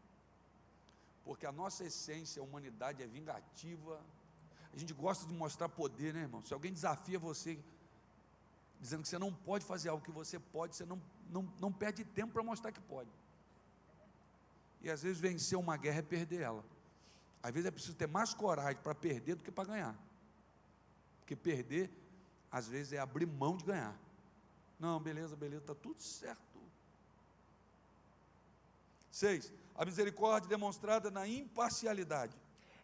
Porque a nossa essência, a humanidade é vingativa. A gente gosta de mostrar poder, né, irmão? Se alguém desafia você, dizendo que você não pode fazer algo que você pode, você não perde tempo para mostrar que pode. E às vezes vencer uma guerra é perder ela. Às vezes é preciso ter mais coragem para perder do que para ganhar. Porque perder, às vezes, é abrir mão de ganhar. Não, beleza, está tudo certo. 6. A misericórdia demonstrada na imparcialidade.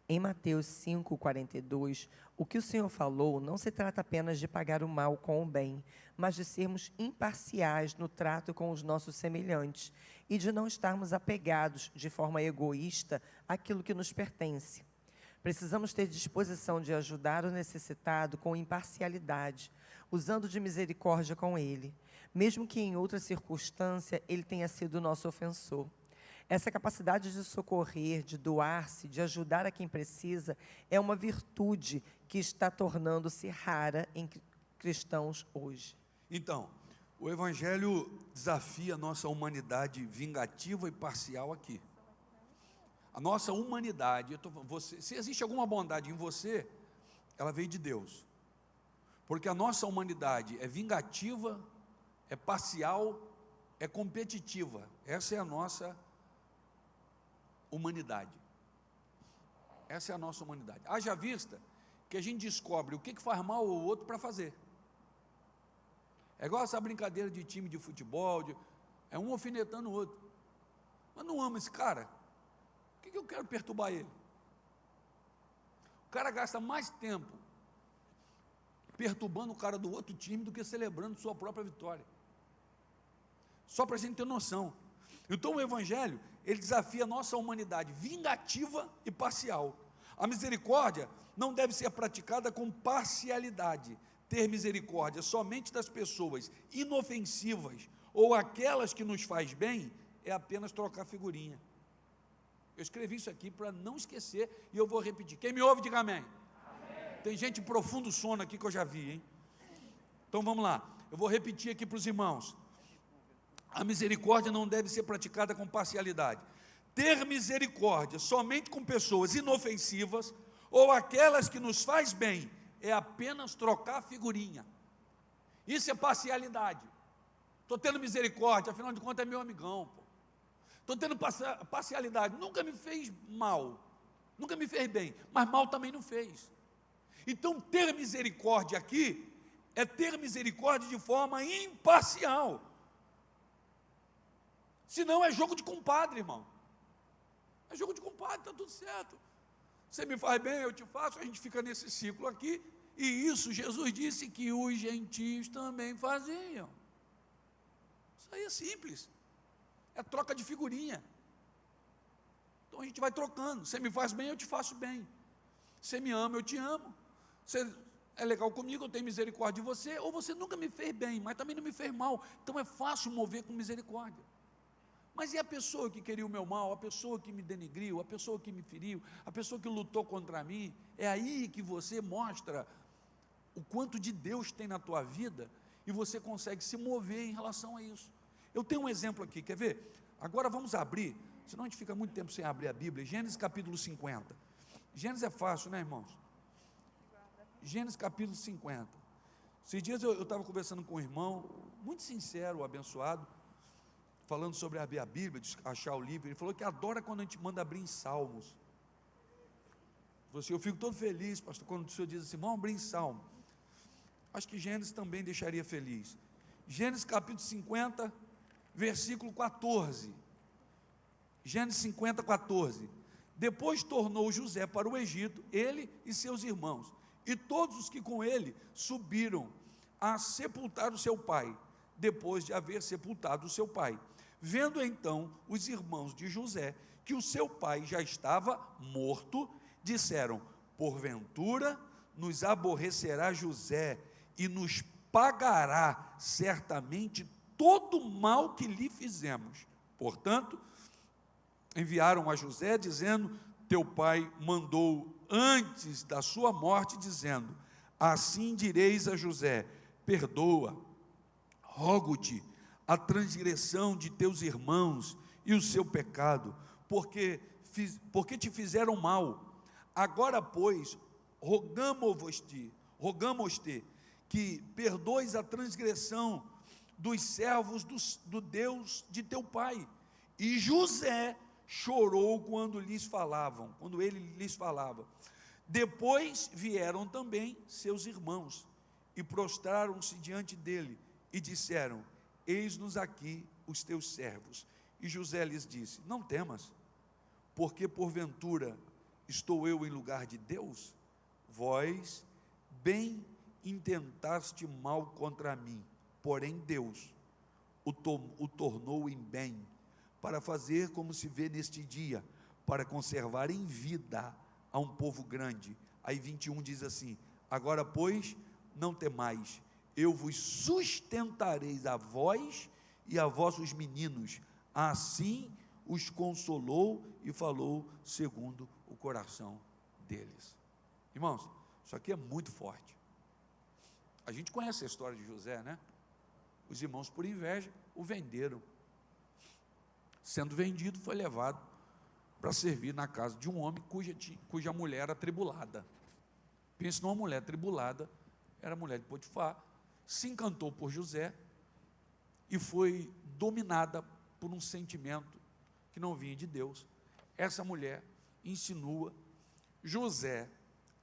Em Mateus 5,42, o que o Senhor falou não se trata apenas de pagar o mal com o bem, mas de sermos imparciais no trato com os nossos semelhantes e de não estarmos apegados de forma egoísta àquilo que nos pertence. Precisamos ter disposição de ajudar o necessitado com imparcialidade, usando de misericórdia com ele, mesmo que em outra circunstância ele tenha sido nosso ofensor. Essa capacidade de socorrer, de doar-se, de ajudar a quem precisa, é uma virtude que está tornando-se rara em cristãos hoje. Então, o Evangelho desafia a nossa humanidade vingativa e parcial aqui. A nossa humanidade, se existe alguma bondade em você, ela veio de Deus. Porque a nossa humanidade é vingativa, é parcial, é competitiva. Essa é a nossa humanidade. Essa é a nossa humanidade. Haja vista que a gente descobre o que faz mal ao outro para fazer. É igual essa brincadeira de time de futebol, é um alfinetando o outro. Mas não ama esse cara. Por que eu quero perturbar ele? O cara gasta mais tempo perturbando o cara do outro time do que celebrando sua própria vitória. Só para a gente ter noção. Então o Evangelho, ele desafia a nossa humanidade vingativa e parcial. A misericórdia não deve ser praticada com parcialidade. Ter misericórdia somente das pessoas inofensivas ou aquelas que nos faz bem é apenas trocar figurinha. Eu escrevi isso aqui para não esquecer e eu vou repetir. Quem me ouve, diga amém. Amém. Tem gente em profundo sono aqui que eu já vi, hein? Então vamos lá, eu vou repetir aqui para os irmãos. A misericórdia não deve ser praticada com parcialidade. Ter misericórdia somente com pessoas inofensivas ou aquelas que nos faz bem é apenas trocar figurinha. Isso é parcialidade. Estou tendo misericórdia, afinal de contas é meu amigão. Estou tendo parcialidade, nunca me fez mal, nunca me fez bem, mas mal também não fez. Então ter misericórdia aqui é ter misericórdia de forma imparcial. Senão é jogo de compadre, irmão. É jogo de compadre, está tudo certo. Você me faz bem, eu te faço, a gente fica nesse ciclo aqui. E isso Jesus disse que os gentios também faziam. Isso aí é simples. É troca de figurinha. Então a gente vai trocando. Você me faz bem, eu te faço bem. Você me ama, eu te amo. Você é legal comigo, eu tenho misericórdia de você. Ou você nunca me fez bem, mas também não me fez mal. Então é fácil mover com misericórdia. Mas e a pessoa que queria o meu mal, a pessoa que me denigriu, a pessoa que me feriu, a pessoa que lutou contra mim? É aí que você mostra o quanto de Deus tem na tua vida e você consegue se mover em relação a isso. Eu tenho um exemplo aqui, quer ver? Agora vamos abrir, senão a gente fica muito tempo sem abrir a Bíblia. Gênesis capítulo 50. Gênesis é fácil, né, irmãos? Gênesis capítulo 50. Esses dias eu estava conversando com um irmão, muito sincero, abençoado, falando sobre abrir a Bíblia, de achar o livro. Ele falou que adora quando a gente manda abrir em Salmos. Ele falou assim, eu fico todo feliz, pastor, quando o senhor diz assim, vamos abrir em Salmo. Acho que Gênesis também deixaria feliz. Gênesis capítulo 50, versículo 14. Gênesis 50, 14. Depois tornou José para o Egito, ele e seus irmãos, e todos os que com ele subiram a sepultar o seu pai, depois de haver sepultado o seu pai. Vendo então os irmãos de José que o seu pai já estava morto, disseram, porventura nos aborrecerá José e nos pagará certamente todo o mal que lhe fizemos. Portanto, enviaram a José dizendo, teu pai mandou antes da sua morte, dizendo, assim direis a José, perdoa, rogo-te a transgressão de teus irmãos e o seu pecado, porque te fizeram mal. Agora, pois, rogamo-te que perdoes a transgressão dos servos do Deus de teu pai. E José chorou quando ele lhes falava. Depois vieram também seus irmãos e prostraram-se diante dele e disseram: eis-nos aqui os teus servos. E José lhes disse: não temas, porque porventura estou eu em lugar de Deus? Vós bem intentaste mal contra mim, porém Deus o tornou em bem, para fazer como se vê neste dia, para conservar em vida a um povo grande. Aí 21 diz assim: agora pois não temais, eu vos sustentareis a vós e a vossos meninos. Assim os consolou e falou segundo o coração deles. Irmãos, isso aqui é muito forte. A gente conhece a história de José, né? Os irmãos, por inveja, o venderam. Sendo vendido, foi levado para servir na casa de um homem cuja mulher era atribulada. Pense numa mulher atribulada, era a mulher de Potifar, se encantou por José e foi dominada por um sentimento que não vinha de Deus. Essa mulher insinua, José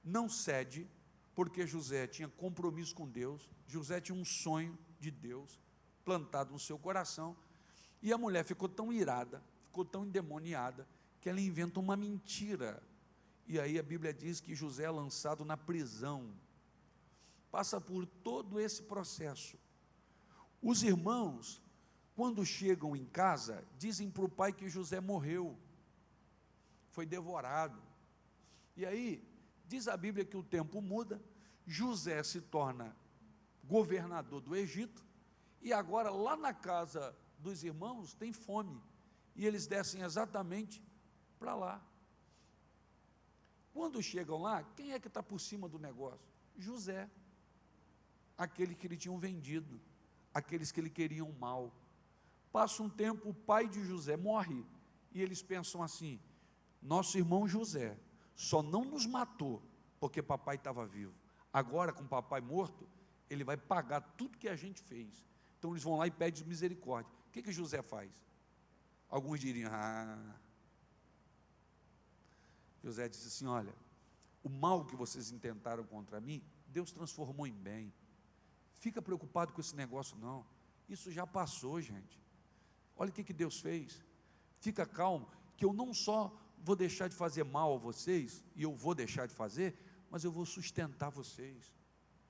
não cede, porque José tinha compromisso com Deus, José tinha um sonho de Deus plantado no seu coração, e a mulher ficou tão irada, ficou tão endemoniada, que ela inventa uma mentira, e aí a Bíblia diz que José é lançado na prisão, passa por todo esse processo. Os irmãos, quando chegam em casa, dizem para o pai que José morreu, foi devorado, e aí, diz a Bíblia que o tempo muda, José se torna governador do Egito, e agora lá na casa dos irmãos tem fome, e eles descem exatamente para lá. Quando chegam lá, quem é que está por cima do negócio? José, aquele que eles tinham vendido, aqueles que lhe queriam mal. Passa um tempo, o pai de José morre, e eles pensam assim: nosso irmão José só não nos matou porque papai estava vivo, agora com papai morto, ele vai pagar tudo que a gente fez. Então eles vão lá e pedem misericórdia. O que José faz? Alguns diriam: José disse assim: olha, o mal que vocês intentaram contra mim, Deus transformou em bem. Fica preocupado com esse negócio não, isso já passou, gente. Olha o que Deus fez. Fica calmo, que eu não só vou deixar de fazer mal a vocês, e eu vou deixar de fazer, mas eu vou sustentar vocês.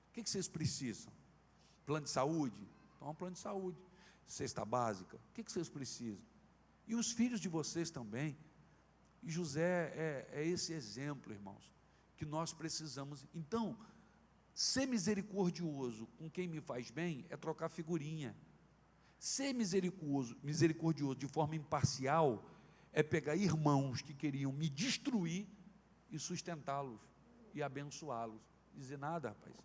O que vocês precisam? Plano de saúde? Toma um plano de saúde. Cesta básica? O que vocês precisam? E os filhos de vocês também. E José é esse exemplo, irmãos, que nós precisamos. Então, ser misericordioso com quem me faz bem é trocar figurinha. Ser misericordioso de forma imparcial é pegar irmãos que queriam me destruir e sustentá-los e abençoá-los. Dizer: nada, rapaz,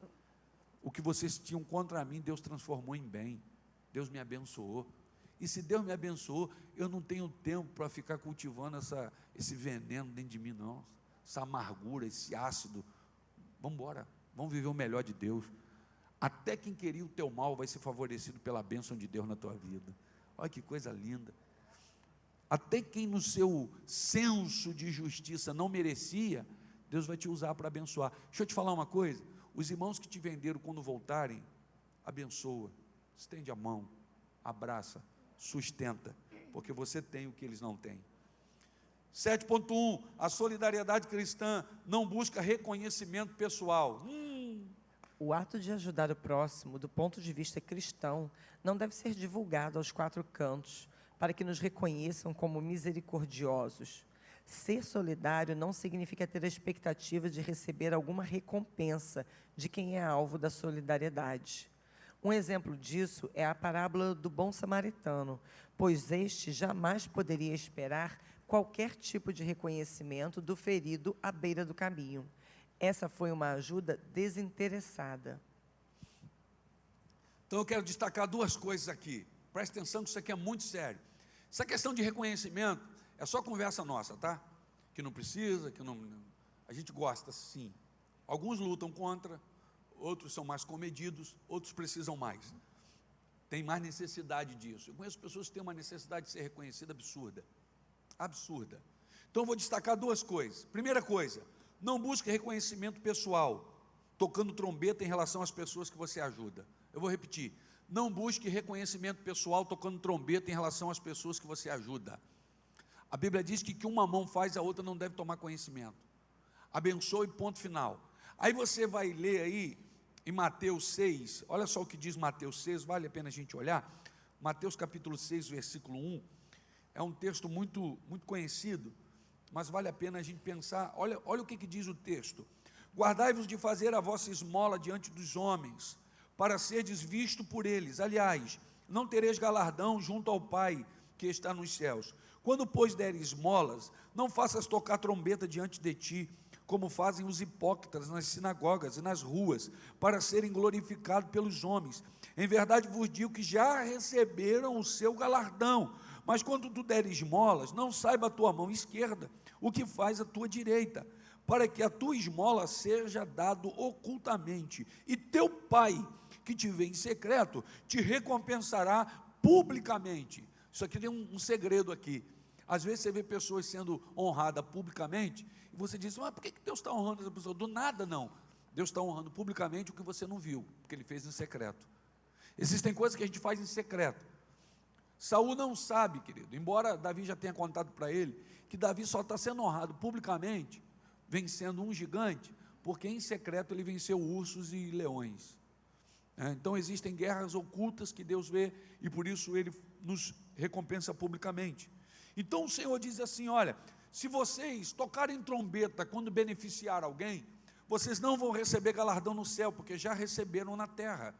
o que vocês tinham contra mim, Deus transformou em bem, Deus me abençoou, e se Deus me abençoou, eu não tenho tempo para ficar cultivando esse veneno dentro de mim não, essa amargura, esse ácido. Vamos embora, vamos viver o melhor de Deus. Até quem queria o teu mal vai ser favorecido pela bênção de Deus na tua vida. Olha que coisa linda. Até quem no seu senso de justiça não merecia, Deus vai te usar para abençoar. Deixa eu te falar uma coisa: os irmãos que te venderam, quando voltarem, abençoa, estende a mão, abraça, sustenta, porque você tem o que eles não têm. 7.1, a solidariedade cristã não busca reconhecimento pessoal. O ato de ajudar o próximo, do ponto de vista cristão, não deve ser divulgado aos quatro cantos, para que nos reconheçam como misericordiosos. Ser solidário não significa ter a expectativa de receber alguma recompensa de quem é alvo da solidariedade. Um exemplo disso é a parábola do bom samaritano, pois este jamais poderia esperar qualquer tipo de reconhecimento do ferido à beira do caminho. Essa foi uma ajuda desinteressada. Então eu quero destacar duas coisas aqui. Presta atenção que isso aqui é muito sério. Essa questão de reconhecimento é só conversa nossa, tá? Que não precisa, que não... A gente gosta, sim. Alguns lutam contra, outros são mais comedidos, outros precisam mais. Tem mais necessidade disso. Eu conheço pessoas que têm uma necessidade de ser reconhecida absurda. Absurda. Então eu vou destacar duas coisas. Primeira coisa, Não busque reconhecimento pessoal, tocando trombeta em relação às pessoas que você ajuda. Eu vou repetir. Não busque reconhecimento pessoal tocando trombeta em relação às pessoas que você ajuda. A Bíblia diz que uma mão faz, a outra não deve tomar conhecimento. Abençoe, ponto final. Aí você vai ler aí em Mateus 6, olha só o que diz Mateus 6, vale a pena a gente olhar. Mateus capítulo 6, versículo 1, é um texto muito conhecido, mas vale a pena a gente pensar. Olha o que diz o texto. Guardai-vos de fazer a vossa esmola diante dos homens, para serdes visto por eles. Aliás, não tereis galardão junto ao Pai que está nos céus. Quando, pois, deres esmolas, não faças tocar trombeta diante de ti, como fazem os hipócritas nas sinagogas e nas ruas, para serem glorificados pelos homens. Em verdade vos digo que já receberam o seu galardão. Mas quando tu deres esmolas, não saiba a tua mão esquerda o que faz a tua direita, para que a tua esmola seja dado ocultamente, e teu Pai, que te vê em secreto, te recompensará publicamente. Isso aqui tem um segredo aqui. Às vezes você vê pessoas sendo honradas publicamente, e você diz, mas por que Deus está honrando essa pessoa? Do nada não. Deus está honrando publicamente o que você não viu, porque Ele fez em secreto. Existem coisas que a gente faz em secreto. Saul não sabe, querido, embora Davi já tenha contado para ele, que Davi só está sendo honrado publicamente, vencendo um gigante, porque em secreto ele venceu ursos e leões. Então existem guerras ocultas que Deus vê, e por isso Ele nos recompensa publicamente. Então o Senhor diz assim, olha, se vocês tocarem trombeta quando beneficiar alguém, vocês não vão receber galardão no céu, porque já receberam na terra.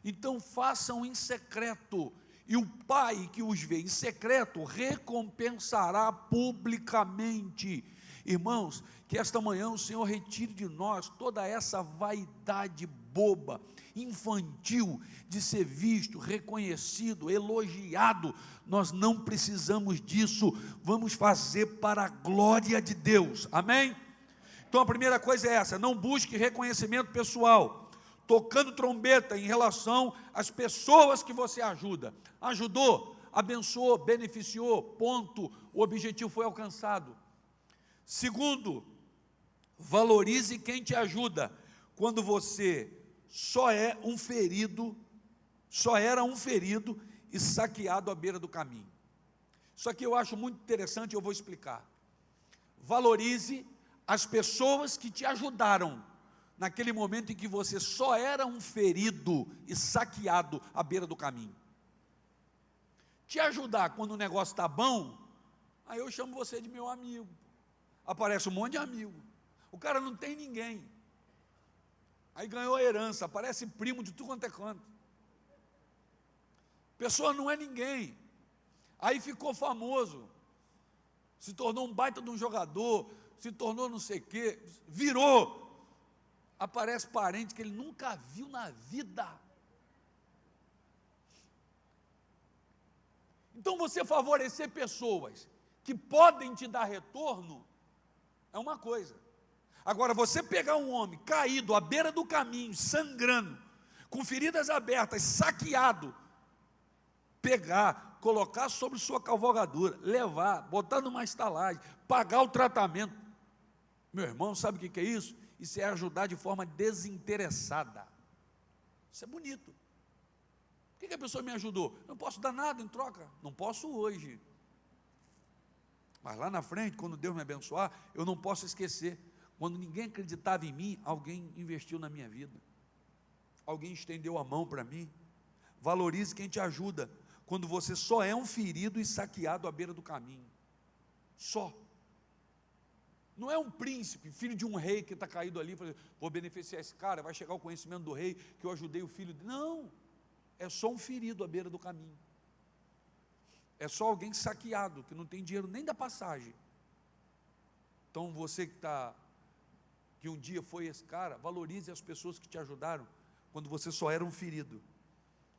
Então façam em secreto, e o Pai que os vê em secreto recompensará publicamente. Irmãos, que esta manhã o Senhor retire de nós toda essa vaidade boba, infantil, de ser visto, reconhecido, elogiado. Nós não precisamos disso, vamos fazer para a glória de Deus, amém? Então a primeira coisa é essa, não busque reconhecimento pessoal, tocando trombeta em relação às pessoas que você ajuda. Ajudou, abençoou, beneficiou, ponto, o objetivo foi alcançado. Segundo, valorize quem te ajuda. Quando você só era um ferido e saqueado à beira do caminho. Isso aqui eu acho muito interessante, eu vou explicar. Valorize as pessoas que te ajudaram naquele momento em que você só era um ferido e saqueado à beira do caminho. Te ajudar quando o negócio está bom, aí eu chamo você de meu amigo. Aparece um monte de amigo. O cara não tem ninguém. Aí ganhou a herança, aparece primo de tudo quanto é canto. Pessoa não é ninguém. Aí ficou famoso, se tornou um baita de um jogador, se tornou não sei o quê, virou. Aparece parente que ele nunca viu na vida. Então você favorecer pessoas que podem te dar retorno é uma coisa. Agora, você pegar um homem caído à beira do caminho, sangrando, com feridas abertas, saqueado, pegar, colocar sobre sua cavalgadura, levar, botar numa estalagem, pagar o tratamento. Meu irmão, sabe o que é isso? Isso é ajudar de forma desinteressada. Isso é bonito. Por que a pessoa me ajudou? Eu não posso dar nada em troca. Não posso hoje. Mas lá na frente, quando Deus me abençoar, eu não posso esquecer. Quando ninguém acreditava em mim, alguém investiu na minha vida. Alguém estendeu a mão para mim. Valorize quem te ajuda, quando você só é um ferido e saqueado à beira do caminho. Só. Não é um príncipe, filho de um rei que está caído ali, vou beneficiar esse cara, vai chegar o conhecimento do rei, que eu ajudei o filho dele. Não, é só um ferido à beira do caminho. É só alguém saqueado, que não tem dinheiro nem da passagem. Então você que um dia foi esse cara, valorize as pessoas que te ajudaram, quando você só era um ferido.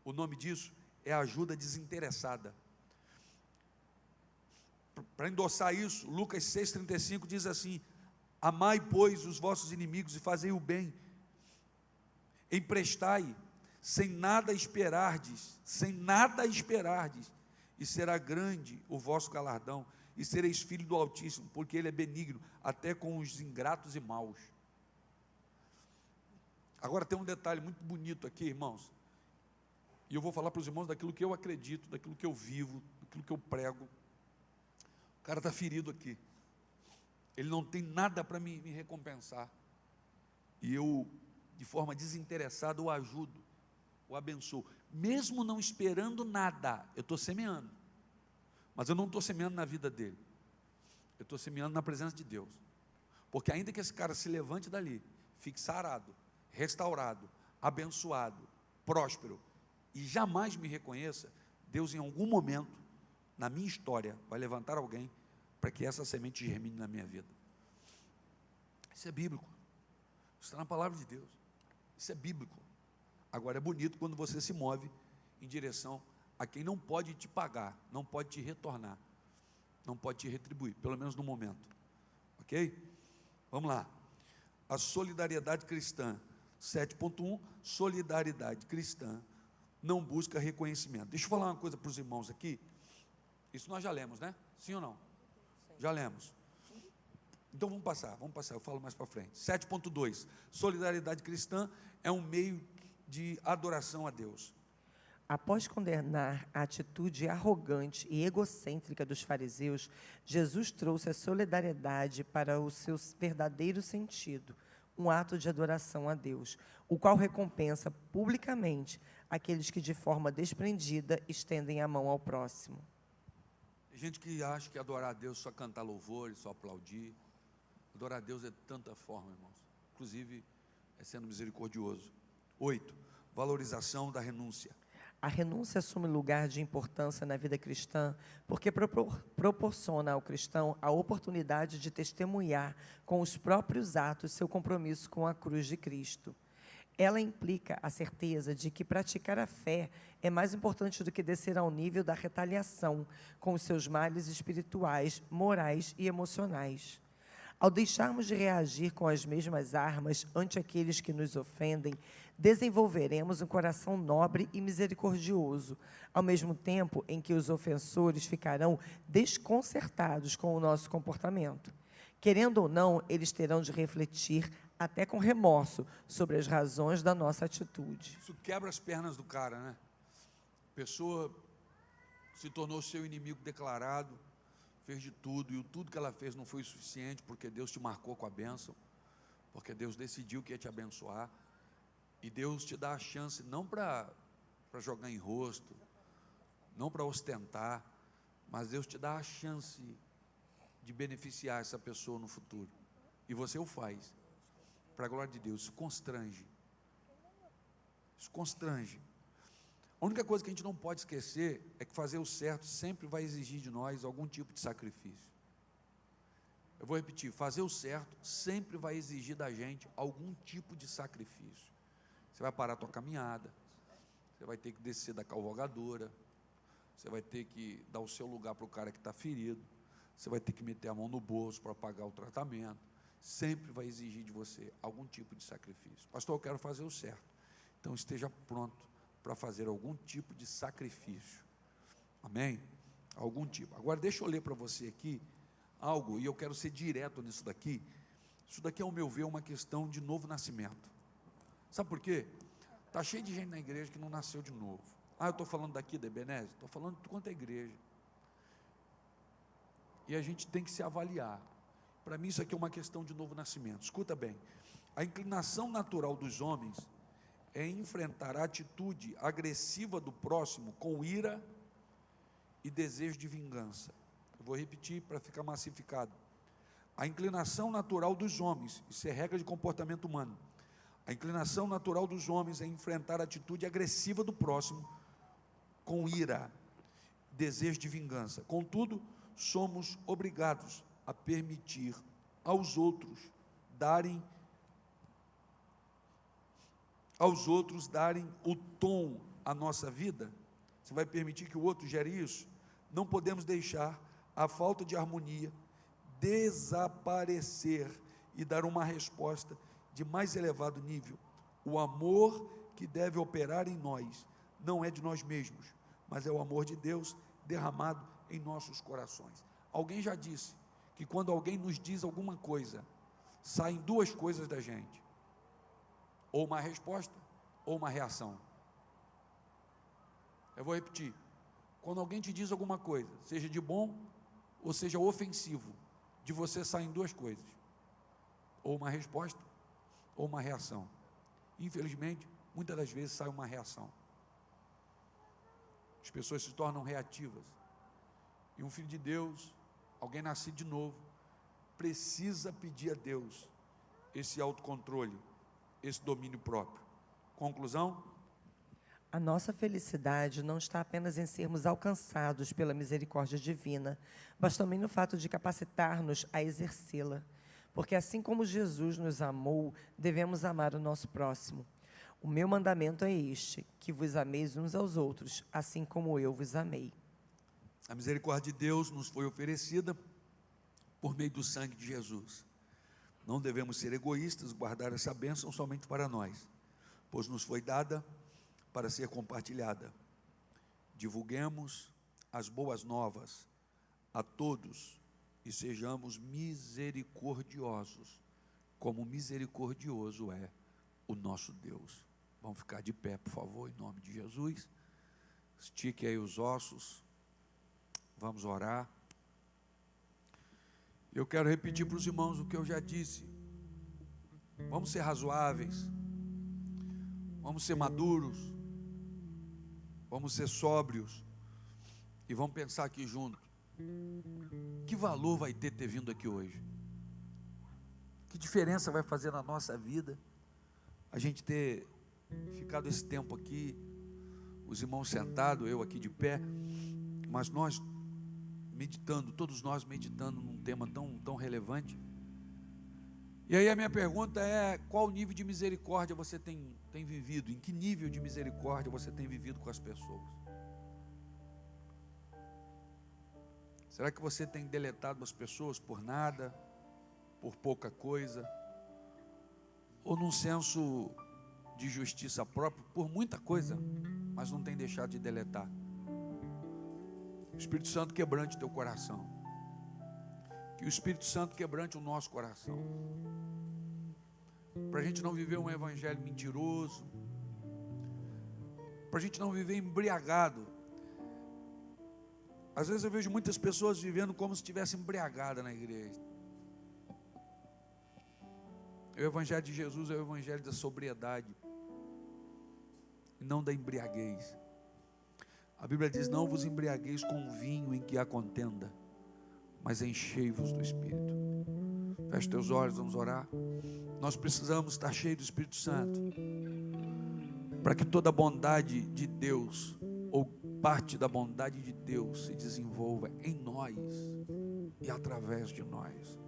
O nome disso é ajuda desinteressada. Para endossar isso, Lucas 6,35 diz assim: amai, pois, os vossos inimigos e fazei o bem, emprestai, sem nada esperardes, e será grande o vosso galardão, e sereis filhos do Altíssimo, porque Ele é benigno, até com os ingratos e maus. Agora tem um detalhe muito bonito aqui, irmãos, e eu vou falar para os irmãos daquilo que eu acredito, daquilo que eu vivo, daquilo que eu prego. O cara está ferido aqui, ele não tem nada para me recompensar, e eu, de forma desinteressada, o ajudo, o abençoo, mesmo não esperando nada. Eu estou semeando, mas eu não estou semeando na vida dele, eu estou semeando na presença de Deus, porque ainda que esse cara se levante dali, fique sarado, restaurado, abençoado, próspero, e jamais me reconheça, Deus em algum momento, na minha história, vai levantar alguém, para que essa semente germine na minha vida. Isso é bíblico, isso está na palavra de Deus, isso é bíblico. Agora é bonito quando você se move em direção a quem não pode te pagar, não pode te retornar, não pode te retribuir, pelo menos no momento, ok? Vamos lá, a solidariedade cristã, 7.1, solidariedade cristã não busca reconhecimento. Deixa eu falar uma coisa para os irmãos aqui, isso nós já lemos, né? Sim ou não? Sim. Já lemos. Então vamos passar, eu falo mais para frente. 7.2, solidariedade cristã é um meio de adoração a Deus. Após condenar a atitude arrogante e egocêntrica dos fariseus, Jesus trouxe a solidariedade para o seu verdadeiro sentido, um ato de adoração a Deus, o qual recompensa publicamente aqueles que de forma desprendida estendem a mão ao próximo. Tem gente que acha que adorar a Deus é só cantar louvores, só aplaudir. Adorar a Deus é de tanta forma, irmãos, inclusive é sendo misericordioso. 8, valorização da renúncia. A renúncia assume lugar de importância na vida cristã, porque proporciona ao cristão a oportunidade de testemunhar com os próprios atos seu compromisso com a cruz de Cristo. Ela implica a certeza de que praticar a fé é mais importante do que descer ao nível da retaliação com os seus males espirituais, morais e emocionais. Ao deixarmos de reagir com as mesmas armas ante aqueles que nos ofendem, desenvolveremos um coração nobre e misericordioso, ao mesmo tempo em que os ofensores ficarão desconcertados com o nosso comportamento. Querendo ou não, eles terão de refletir, até com remorso, sobre as razões da nossa atitude. Isso quebra as pernas do cara, né? A pessoa se tornou seu inimigo declarado, fez de tudo, e tudo que ela fez não foi suficiente, porque Deus te marcou com a bênção, porque Deus decidiu que ia te abençoar, e Deus te dá a chance, não para jogar em rosto, não para ostentar, mas Deus te dá a chance de beneficiar essa pessoa no futuro, e você o faz, para a glória de Deus. Isso constrange, A única coisa que a gente não pode esquecer é que fazer o certo sempre vai exigir de nós algum tipo de sacrifício. Eu vou repetir, fazer o certo sempre vai exigir da gente algum tipo de sacrifício. Você vai parar a tua caminhada, você vai ter que descer da cavalgadora, você vai ter que dar o seu lugar para o cara que está ferido, você vai ter que meter a mão no bolso para pagar o tratamento, sempre vai exigir de você algum tipo de sacrifício. Pastor, eu quero fazer o certo, então esteja pronto para fazer algum tipo de sacrifício, amém? Algum tipo. Agora deixa eu ler para você aqui algo, e eu quero ser direto nisso daqui. Isso daqui, ao meu ver, é uma questão de novo nascimento. Sabe por quê? Está cheio de gente na igreja que não nasceu de novo. Eu estou falando daqui da Ebenezer, estou falando de quanto é igreja, e a gente tem que se avaliar. Para mim isso aqui é uma questão de novo nascimento. Escuta bem, a inclinação natural dos homens é enfrentar a atitude agressiva do próximo com ira e desejo de vingança. Eu vou repetir para ficar massificado. A inclinação natural dos homens, isso é regra de comportamento humano, a inclinação natural dos homens é enfrentar a atitude agressiva do próximo com ira, desejo de vingança. Contudo, somos obrigados a permitir aos outros darem o tom à nossa vida. Você vai permitir que o outro gere isso? Não podemos deixar a falta de harmonia desaparecer e dar uma resposta de mais elevado nível. O amor que deve operar em nós não é de nós mesmos, mas é o amor de Deus derramado em nossos corações. Alguém já disse que quando alguém nos diz alguma coisa, saem duas coisas da gente: ou uma resposta, ou uma reação. Eu vou repetir: quando alguém te diz alguma coisa, seja de bom ou seja ofensivo, de você saem duas coisas: ou uma resposta, ou uma reação. Infelizmente, muitas das vezes sai uma reação. As pessoas se tornam reativas. E um filho de Deus, alguém nascido de novo, precisa pedir a Deus esse autocontrole, esse domínio próprio. Conclusão? A nossa felicidade não está apenas em sermos alcançados pela misericórdia divina, mas também no fato de capacitar-nos a exercê-la. Porque assim como Jesus nos amou, devemos amar o nosso próximo. O meu mandamento é este, que vos ameis uns aos outros, assim como eu vos amei. A misericórdia de Deus nos foi oferecida por meio do sangue de Jesus. Não devemos ser egoístas, guardar essa bênção somente para nós, pois nos foi dada para ser compartilhada. Divulguemos as boas novas a todos e sejamos misericordiosos, como misericordioso é o nosso Deus. Vamos ficar de pé, por favor, em nome de Jesus. Estique aí os ossos. Vamos orar. Eu quero repetir para os irmãos o que eu já disse. Vamos ser razoáveis. Vamos ser maduros. Vamos ser sóbrios. E vamos pensar aqui junto. Que valor vai ter vindo aqui hoje? Que diferença vai fazer na nossa vida a gente ter ficado esse tempo aqui, os irmãos sentados, eu aqui de pé, mas nós meditando, todos nós meditando num tema tão relevante. E aí a minha pergunta é: qual nível de misericórdia você tem vivido? Em que nível de misericórdia você tem vivido com as pessoas? Será que você tem deletado as pessoas por nada, por pouca coisa, ou num senso de justiça própria, por muita coisa, mas não tem deixado de deletar? O Espírito Santo quebrante o teu coração. Que o Espírito Santo quebrante o nosso coração, para a gente não viver um evangelho mentiroso, para a gente não viver embriagado. Às vezes eu vejo muitas pessoas vivendo como se estivessem embriagadas na igreja. O evangelho de Jesus é o evangelho da sobriedade e não da embriaguez. A Bíblia diz: não vos embriagueis com o vinho em que há contenda, mas enchei-vos do Espírito. Feche teus olhos, vamos orar. Nós precisamos estar cheios do Espírito Santo, para que toda a bondade de Deus, ou parte da bondade de Deus, se desenvolva em nós e através de nós.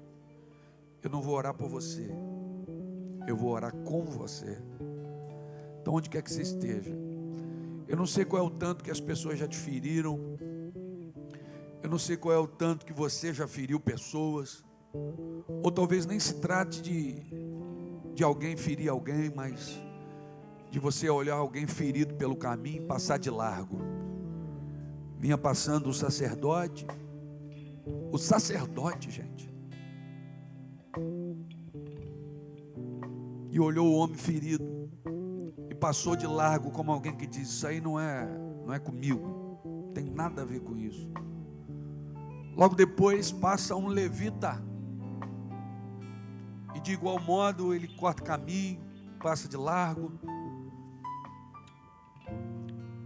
Eu não vou orar por você, eu vou orar com você. Então, onde quer que você esteja, eu não sei qual é o tanto que as pessoas já te feriram, eu não sei qual é o tanto que você já feriu pessoas, ou talvez nem se trate de alguém ferir alguém, mas de você olhar alguém ferido pelo caminho e passar de largo. Vinha passando o sacerdote, gente, e olhou o homem ferido e passou de largo, como alguém que diz: isso aí não é comigo, não tem nada a ver com isso. Logo depois passa um levita, e de igual modo ele corta caminho, passa de largo.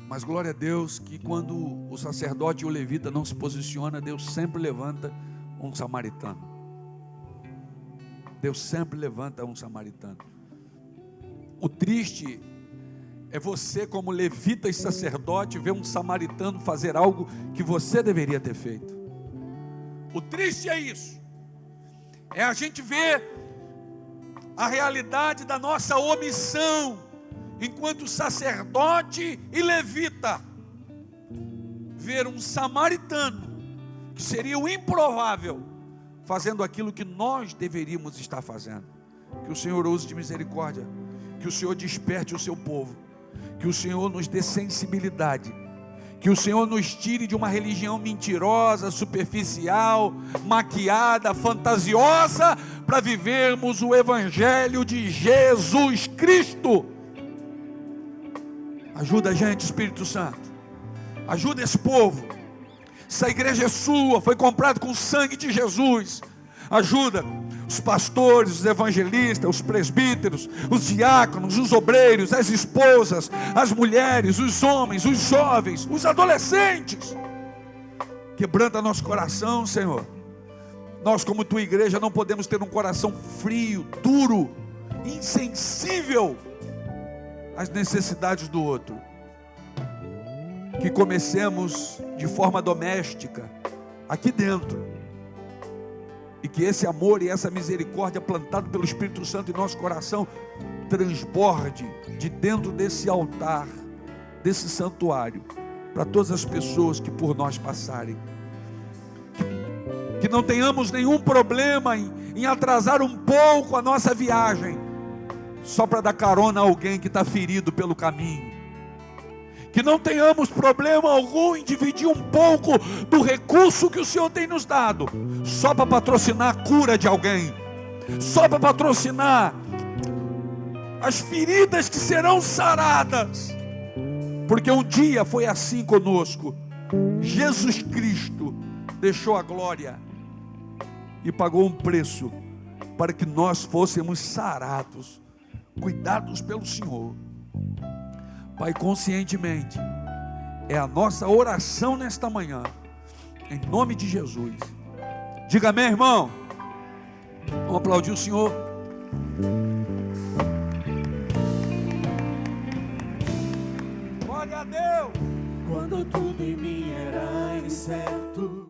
Mas glória a Deus que quando o sacerdote e o levita não se posiciona, Deus sempre levanta um samaritano. Deus sempre levanta um samaritano. O triste é você, como levita e sacerdote, ver um samaritano fazer algo que você deveria ter feito. O triste é isso. É a gente ver a realidade da nossa omissão enquanto sacerdote e levita, ver um samaritano, que seria o improvável, fazendo aquilo que nós deveríamos estar fazendo. Que o Senhor use de misericórdia, que o Senhor desperte o seu povo, que o Senhor nos dê sensibilidade, Que o Senhor nos tire de uma religião mentirosa, superficial, maquiada, fantasiosa, para vivermos o Evangelho de Jesus Cristo. Ajuda a gente, Espírito Santo. Ajuda esse povo. Essa igreja é sua, foi comprada com o sangue de Jesus. Ajuda os pastores, os evangelistas, os presbíteros, os diáconos, os obreiros, as esposas, as mulheres, os homens, os jovens, os adolescentes. Quebranta nosso coração, Senhor. Nós, como tua igreja, não podemos ter um coração frio, duro, insensível às necessidades do outro. Que comecemos de forma doméstica, aqui dentro. E que esse amor e essa misericórdia plantado pelo Espírito Santo em nosso coração transborde de dentro desse altar, desse santuário, para todas as pessoas que por nós passarem. Que não tenhamos nenhum problema em atrasar um pouco a nossa viagem, só para dar carona a alguém que está ferido pelo caminho. Que não tenhamos problema algum em dividir um pouco do recurso que o Senhor tem nos dado, só para patrocinar a cura de alguém, só para patrocinar as feridas que serão saradas, porque um dia foi assim conosco. Jesus Cristo deixou a glória e pagou um preço para que nós fôssemos sarados, cuidados pelo Senhor. Pai, conscientemente, é a nossa oração nesta manhã, em nome de Jesus. Diga amém, irmão. Vamos aplaudir o Senhor. Glória a Deus. Quando tudo em mim era incerto,